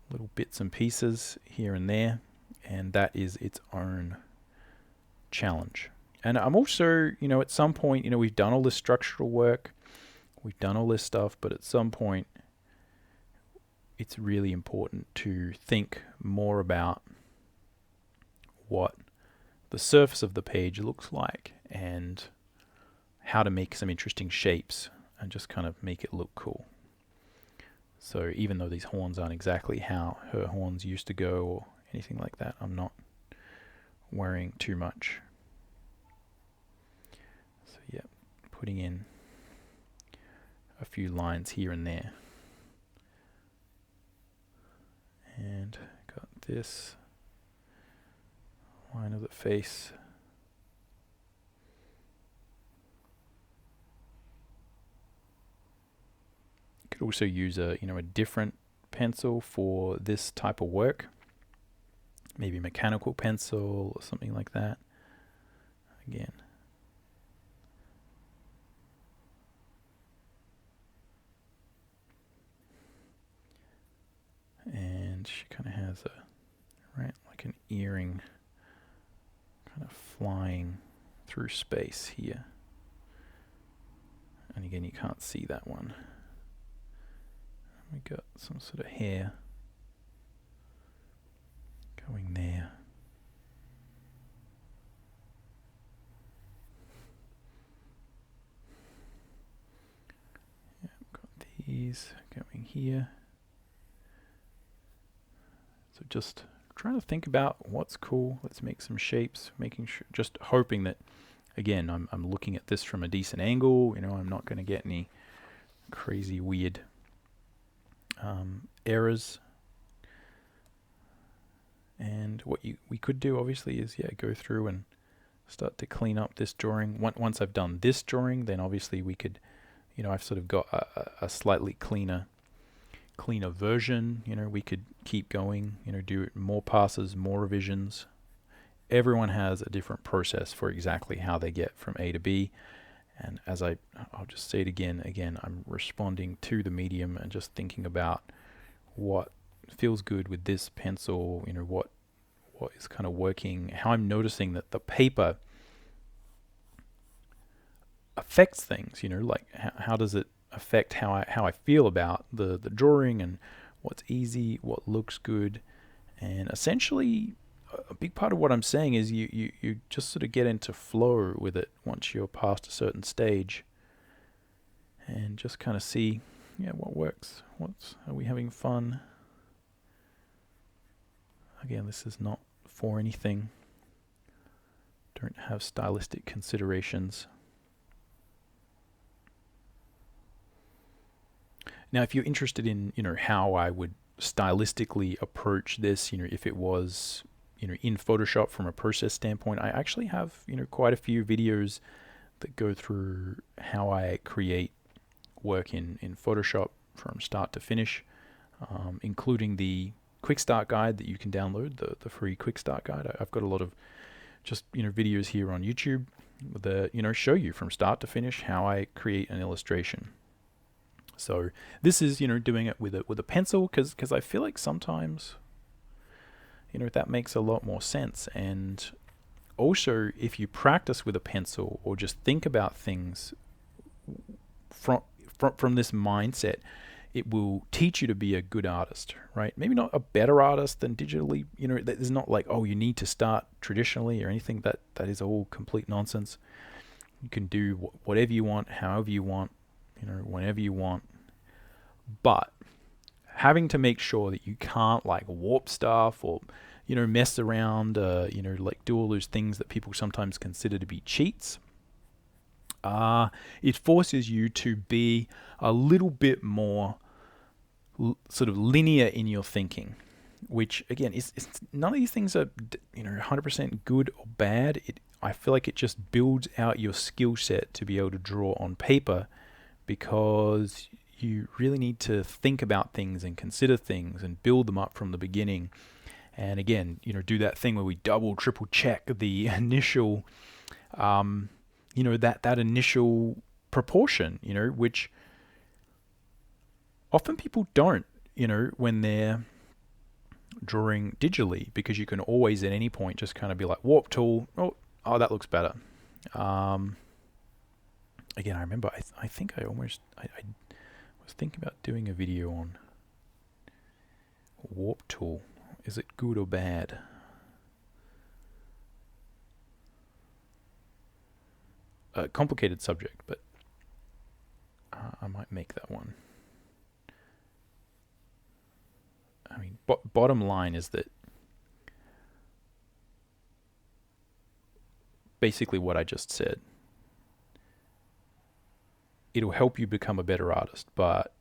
little bits and pieces here and there, and that is its own challenge. And I'm also, at some point, we've done all this structural work, we've done all this stuff, but at some point it's really important to think more about what the surface of the page looks like and how to make some interesting shapes and just kind of make it look cool. So even though these horns aren't exactly how her horns used to go or anything like that, I'm not worrying too much. So yeah, putting in a few lines here and there. And got this line of the face. You could also use a different pencil for this type of work. Maybe a mechanical pencil or something like that. Again. And she kind of has like an earring kind of flying through space here. And again, you can't see that one. We got some sort of hair going there. Yeah, got these going here. So just trying to think about what's cool. Let's make some shapes, making sure, just hoping that, again, I'm looking at this from a decent angle. I'm not going to get any crazy weird errors. And what we could do, obviously, is go through and start to clean up this drawing. Once I've done this drawing, then obviously we could, I've sort of got a slightly cleaner version. We could keep going, do more passes, more revisions. Everyone has a different process for exactly how they get from A to B. And as I'll just say it again, I'm responding to the medium and just thinking about what feels good with this pencil, what is kind of working, how I'm noticing that the paper affects things, like how does it affect how I feel about the drawing and what's easy, what looks good. And essentially a big part of what I'm saying is you just sort of get into flow with it once you're past a certain stage and just kind of see what works, are we having fun. Again, this is not for anything, don't have stylistic considerations. Now, if you're interested in, how I would stylistically approach this, if it was, in Photoshop from a process standpoint, I actually have, quite a few videos that go through how I create work in Photoshop from start to finish, including the quick start guide that you can download, the free quick start guide. I've got a lot of just, videos here on YouTube that, show you from start to finish how I create an illustration. So this is, doing it with a pencil because I feel like sometimes, that makes a lot more sense. And also, if you practice with a pencil or just think about things from this mindset, it will teach you to be a good artist, right? Maybe not a better artist than digitally. There's not like, oh, you need to start traditionally or anything. That is all complete nonsense. You can do whatever you want, however you want, whenever you want. But having to make sure that you can't like warp stuff or, mess around, like do all those things that people sometimes consider to be cheats. It forces you to be a little bit more sort of linear in your thinking, which again is none of these things are 100% good or bad. I feel like it just builds out your skill set to be able to draw on paper, because you really need to think about things and consider things and build them up from the beginning. And again, do that thing where we double, triple check the initial that initial proportion, which often people don't, when they're drawing digitally, because you can always at any point just kind of be like warp tool. Oh, that looks better. Again, I remember I think I was thinking about doing a video on warp tool. Is it good or bad? A complicated subject, but I might make that one. I mean, bottom line is that basically what I just said, it'll help you become a better artist, but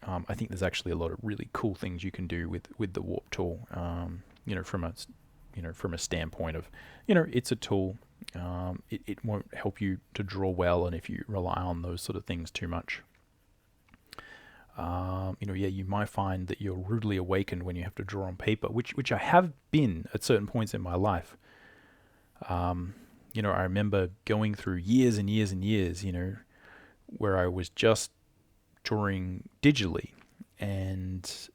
I think there's actually a lot of really cool things you can do with the warp tool. From a standpoint of, it's a tool. It won't help you to draw well, and if you rely on those sort of things too much, you might find that you're rudely awakened when you have to draw on paper, which I have been at certain points in my life. I remember going through years and years and years, where I was just drawing digitally, and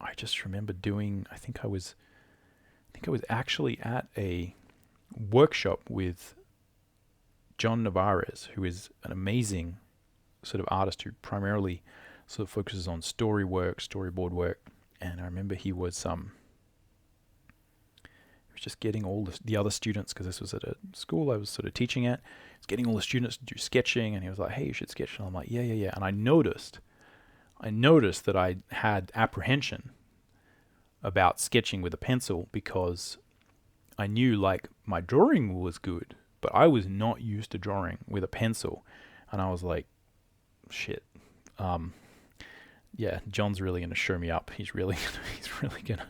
I just remember I think I was actually at a workshop with John Navarez, who is an amazing sort of artist who primarily sort of focuses on story work, storyboard work. And I remember he was just getting all the other students, because this was at a school I was sort of teaching at. He was getting all the students to do sketching, and he was like, "Hey, you should sketch." And I'm like, "Yeah." And I noticed that I had apprehension about sketching with a pencil, because I knew like my drawing was good, but I was not used to drawing with a pencil. And I was like, shit. John's really going to show me up. He's really going to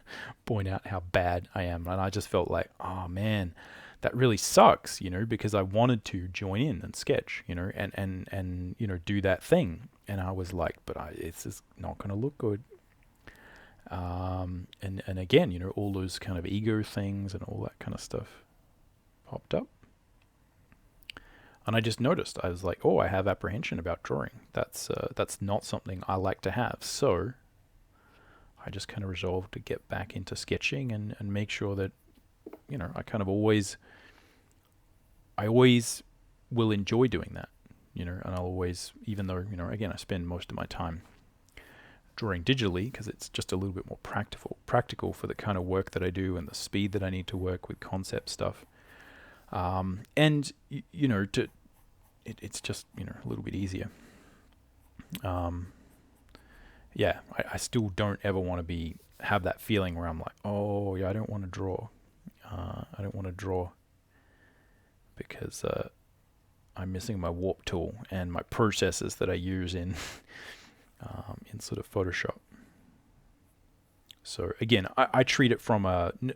point out how bad I am. And I just felt like, oh man, that really sucks, because I wanted to join in and sketch, and do that thing. And I was like, but it's just not going to look good. And again, all those kind of ego things and all that kind of stuff popped up. And I just noticed, I was like, oh, I have apprehension about drawing. That's not something I like to have. So I just kind of resolved to get back into sketching and make sure that, I kind of always will enjoy doing that, and I'll always, even though, again, I spend most of my time drawing digitally because it's just a little bit more practical for the kind of work that I do and the speed that I need to work with concept stuff. It's just, a little bit easier. I still don't ever want to have that feeling where I'm like, oh yeah, I don't want to draw. I don't want to draw because I'm missing my warp tool and my processes that I use in sort of Photoshop. So again, I treat it from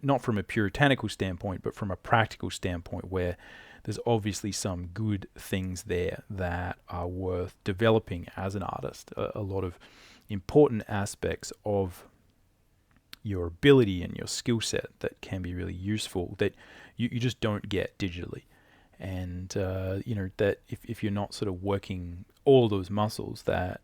not from a puritanical standpoint, but from a practical standpoint, where there's obviously some good things there that are worth developing as an artist. A lot of important aspects of your ability and your skill set that can be really useful that you just don't get digitally. And, that if you're not sort of working all those muscles, that,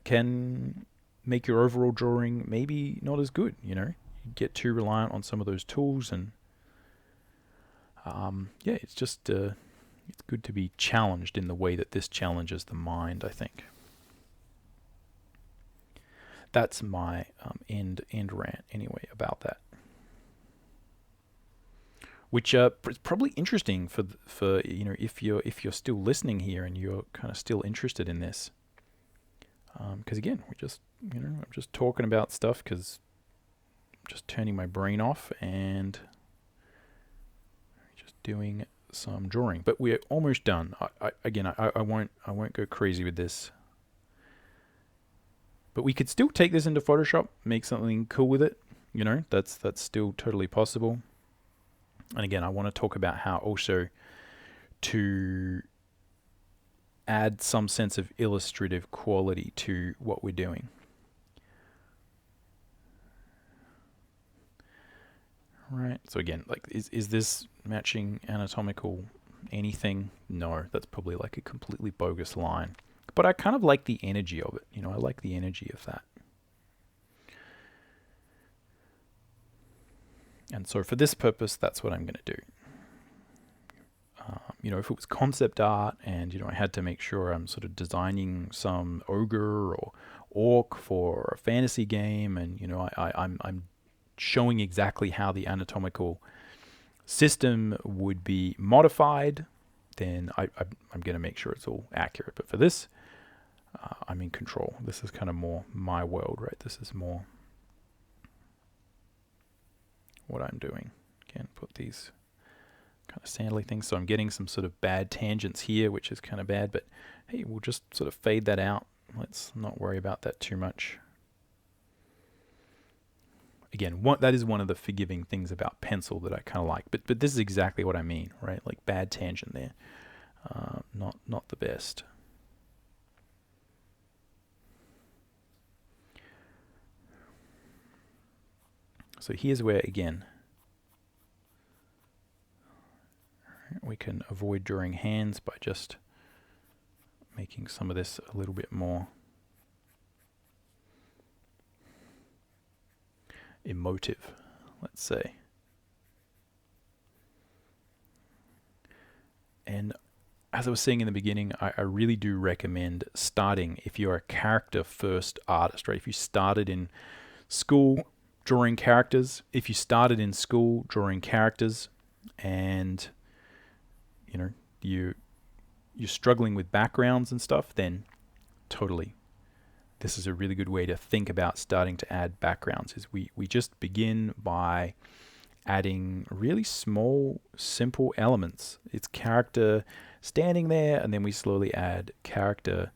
can make your overall drawing maybe not as good, You get too reliant on some of those tools, and it's just it's good to be challenged in the way that this challenges the mind, I think. That's my end rant anyway about that. Which is probably interesting for if you're still listening here and you're kind of still interested in this, because again, I'm just talking about stuff because I'm just turning my brain off and just doing some drawing. But we're almost done. I won't go crazy with this. But we could still take this into Photoshop, make something cool with it. That's still totally possible. And again, I want to talk about how also to add some sense of illustrative quality to what we're doing. Right. So again, like, is this matching anatomical anything? No, that's probably like a completely bogus line. But I kind of like the energy of it. You know, I like the energy of that. And so for this purpose, that's what I'm going to do. You know, if it was concept art and, you know, I had to make sure I'm sort of designing some ogre or orc for a fantasy game, and, you know, I'm showing exactly how the anatomical system would be modified, then I'm going to make sure it's all accurate. But for this, I'm in control. This is kind of more my world, right? This is more what I'm doing. Again, put these kind of sandly things. So I'm getting some sort of bad tangents here, which is kind of bad, but hey, we'll just sort of fade that out. Let's not worry about that too much. Again, that is one of the forgiving things about pencil that I kind of like, but this is exactly what I mean, right? Like bad tangent there. Not the best. So here's where, again, we can avoid drawing hands by just making some of this a little bit more emotive, let's say. And as I was saying in the beginning, I really do recommend starting, if you're a character first artist, right? If you started in school drawing characters, and you know, you're struggling with backgrounds and stuff, then totally, this is a really good way to think about starting to add backgrounds. Is we just begin by adding really small, simple elements. It's character standing there, and then we slowly add character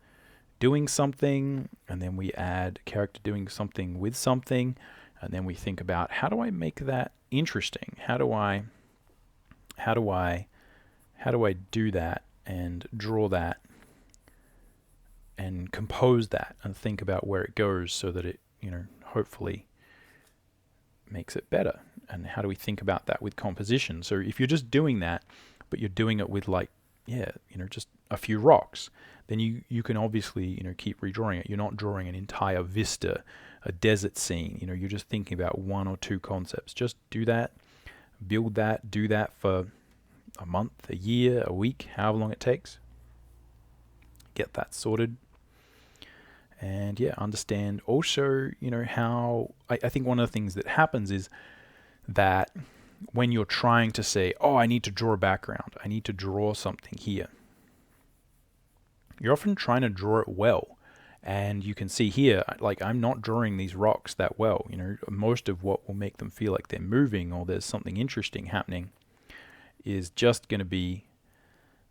doing something, and then we add character doing something with something, and then we think about, how do I make that interesting? How do I do that and draw that and compose that and think about where it goes so that it, you know, hopefully makes it better? And how do we think about that with composition? So if you're just doing that, but you're doing it with, like, yeah, you know, just a few rocks, then you can obviously, you know, keep redrawing it. You're not drawing an entire vista, a desert scene. You know, you're just thinking about one or two concepts. Just do that, build that, do that for a month, a year, a week, however long it takes. Get that sorted. And yeah, understand also, you know, how I think one of the things that happens is that when you're trying to say, oh, I need to draw a background, I need to draw something here, you're often trying to draw it well. And you can see here, like, I'm not drawing these rocks that well. You know, most of what will make them feel like they're moving or there's something interesting happening is just going to be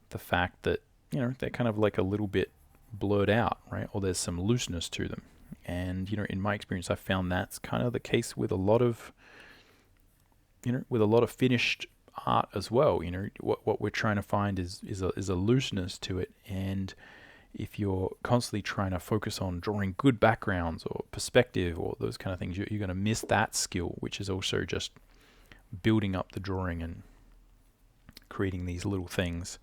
the fact that, you know, they're kind of like a little bit blurred out, right? Or there's some looseness to them. And, you know, in my experience, I found that's kind of the case with a lot of, you know, with a lot of finished art as well. You know, what we're trying to find is a looseness to it. And if you're constantly trying to focus on drawing good backgrounds or perspective or those kind of things, you're going to miss that skill, which is also just building up the drawing and creating these little things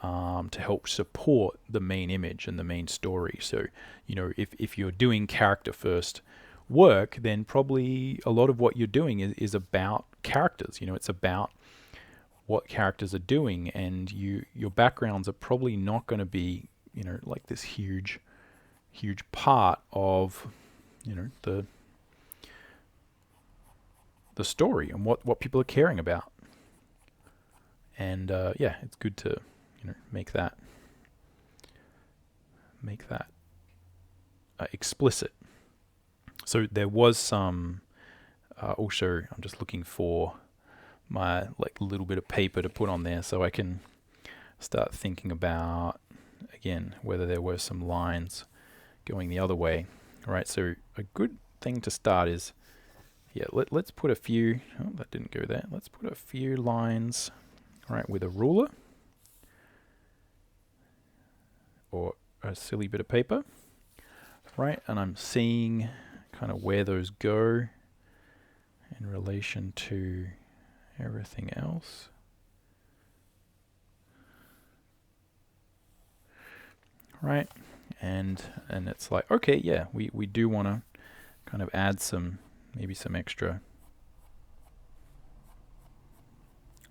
to help support the main image and the main story. So, you know, if you're doing character first work, then probably a lot of what you're doing is about characters. You know, it's about what characters are doing, and your backgrounds are probably not going to be, you know, like this huge part of, you know, the story and what people are caring about. And yeah, it's good to, you know, make that explicit. So there was some also, I'm just looking for my like little bit of paper to put on there so I can start thinking about, again, whether there were some lines going the other way. All right, so a good thing to start is, yeah, let's put a few, oh, that didn't go there. Let's put a few lines, all right, with a ruler or a silly bit of paper, right? And I'm seeing kind of where those go in relation to everything else. right? And it's like, okay, yeah, we do want to kind of add maybe some extra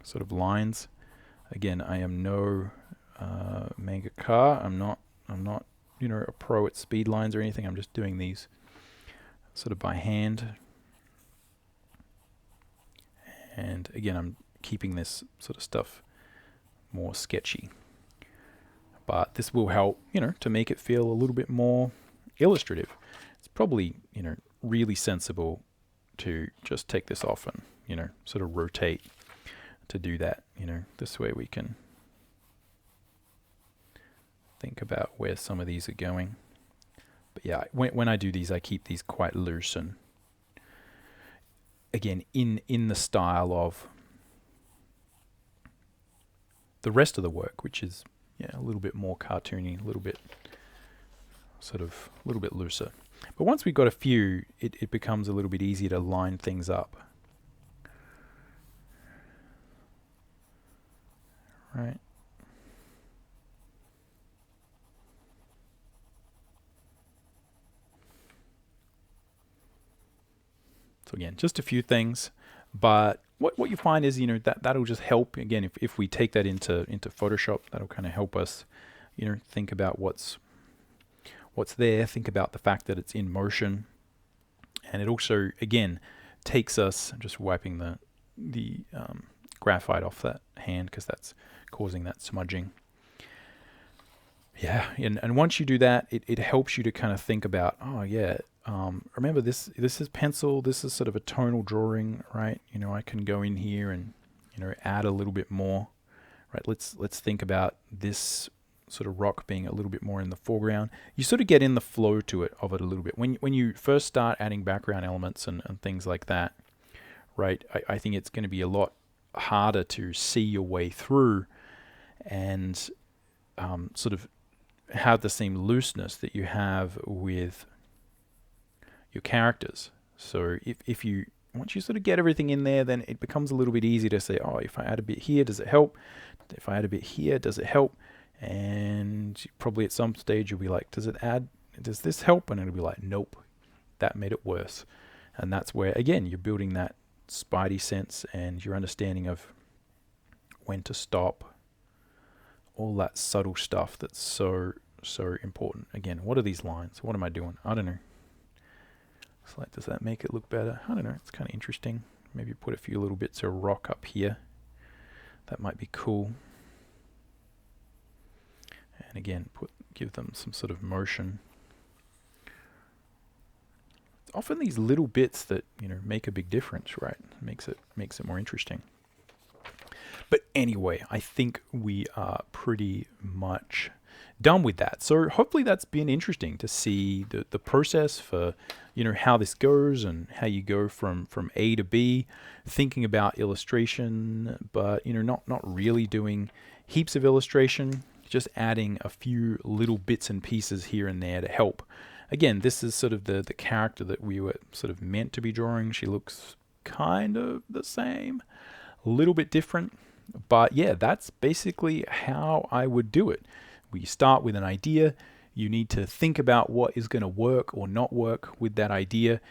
sort of lines. Again, I am no mangaka. I'm not a pro at speed lines or anything. I'm just doing these sort of by hand. And again, I'm keeping this sort of stuff more sketchy. But this will help, to make it feel a little bit more illustrative. It's probably, really sensible to just take this off and, sort of rotate to do that. This way we can think about where some of these are going. But yeah, when I do these, I keep these quite loose and again in the style of the rest of the work, which is a little bit more cartoony, a little bit looser. But once we've got a few, it becomes a little bit easier to line things up. Right. So again, just a few things, but what you find is, that'll just help. Again, if we take that into Photoshop, that'll kind of help us, think about what's there, think about the fact that it's in motion. And it also, again, takes us, just wiping the graphite off that hand because that's causing that smudging. Yeah, and once you do that, it helps you to kind of think about, oh yeah, remember this is pencil, this is sort of a tonal drawing, right? I can go in here and, add a little bit more, right? Let's think about this sort of rock being a little bit more in the foreground. You sort of get in the flow of it a little bit. When you first start adding background elements and things like that, right? I think it's going to be a lot harder to see your way through and sort of have the same looseness that you have with your characters. So if you once you sort of get everything in there, then it becomes a little bit easier to say, oh, if I add a bit here, does it help? If I add a bit here, does it help? And probably at some stage you'll be like, does this help? And it'll be like, nope, that made it worse. And that's where, again, you're building that spidey sense and your understanding of when to stop, all that subtle stuff that's so important. Again, what are these lines? What am I doing? I don't know. It's like, does that make it look better? I don't know. It's kind of interesting. Maybe put a few little bits of rock up here. That might be cool. And again, give them some sort of motion. It's often these little bits that make a big difference, right? Makes it more interesting. But anyway, I think we are pretty much done with that. So hopefully that's been interesting to see the process for how this goes and how you go from A to B, thinking about illustration, but not really doing heaps of illustration, just adding a few little bits and pieces here and there to help. Again, this is sort of the character that we were sort of meant to be drawing. She looks kind of the same, a little bit different. But yeah, that's basically how I would do it. We start with an idea. You need to think about what is going to work or not work with that idea.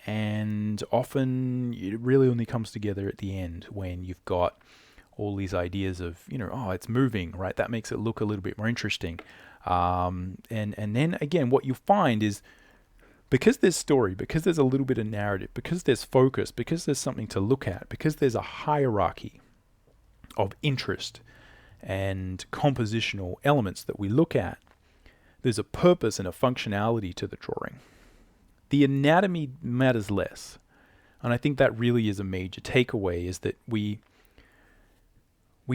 And often it really only comes together at the end when you've got all these ideas of, oh, it's moving, right? That makes it look a little bit more interesting. And then again, what you find is because there's story, because there's a little bit of narrative, because there's focus, because there's something to look at, because there's a hierarchy of interest and compositional elements that we look at, there's a purpose and a functionality to the drawing. The anatomy matters less. And I think that really is a major takeaway, is that we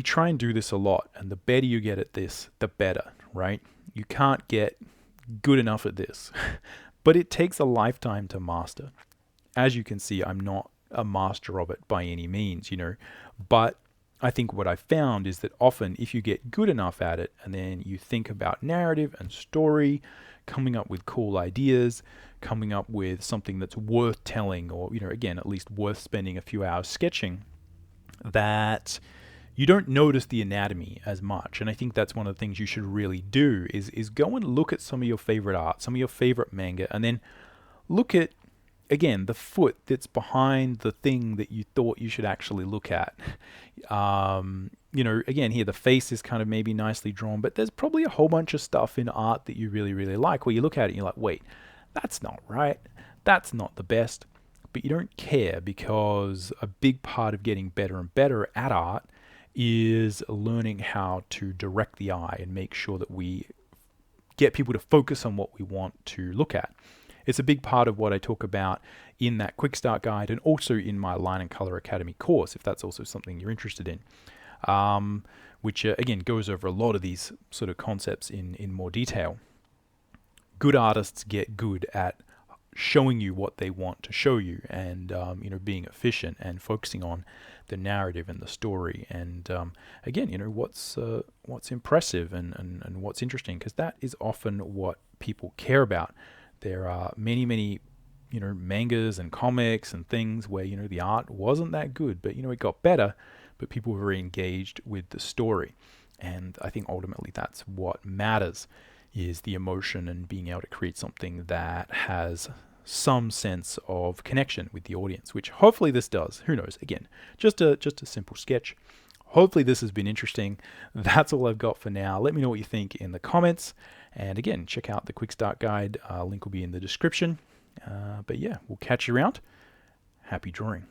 try and do this a lot, and the better you get at this, the better, right? You can't get good enough at this, but it takes a lifetime to master. As you can see, I'm not a master of it by any means, but I think what I found is that often if you get good enough at it and then you think about narrative and story, coming up with cool ideas, coming up with something that's worth telling, or, again, at least worth spending a few hours sketching, that you don't notice the anatomy as much. And I think that's one of the things you should really do is go and look at some of your favorite art, some of your favorite manga, and then look at, again, the foot that's behind the thing that you thought you should actually look at. Again, here the face is kind of maybe nicely drawn, but there's probably a whole bunch of stuff in art that you really, really like, where you look at it and you're like, wait, that's not right. That's not the best. But you don't care, because a big part of getting better and better at art is learning how to direct the eye and make sure that we get people to focus on what we want to look at. It's a big part of what I talk about in that Quick Start Guide, and also in my Line and Color Academy course, if that's also something you're interested in, which again goes over a lot of these sort of concepts in more detail. Good artists get good at showing you what they want to show you, and being efficient and focusing on the narrative and the story, and again, what's impressive and what's interesting, because that is often what people care about. There are many mangas and comics and things where the art wasn't that good, but it got better, but people were very engaged with the story. And I think ultimately that's what matters, is the emotion and being able to create something that has some sense of connection with the audience, which hopefully this does. Who knows? Again, just a simple sketch. Hopefully this has been interesting. That's all I've got for now. Let me know what you think in the comments. And again, check out the Quick Start Guide. Link will be in the description. But yeah, we'll catch you around. Happy drawing.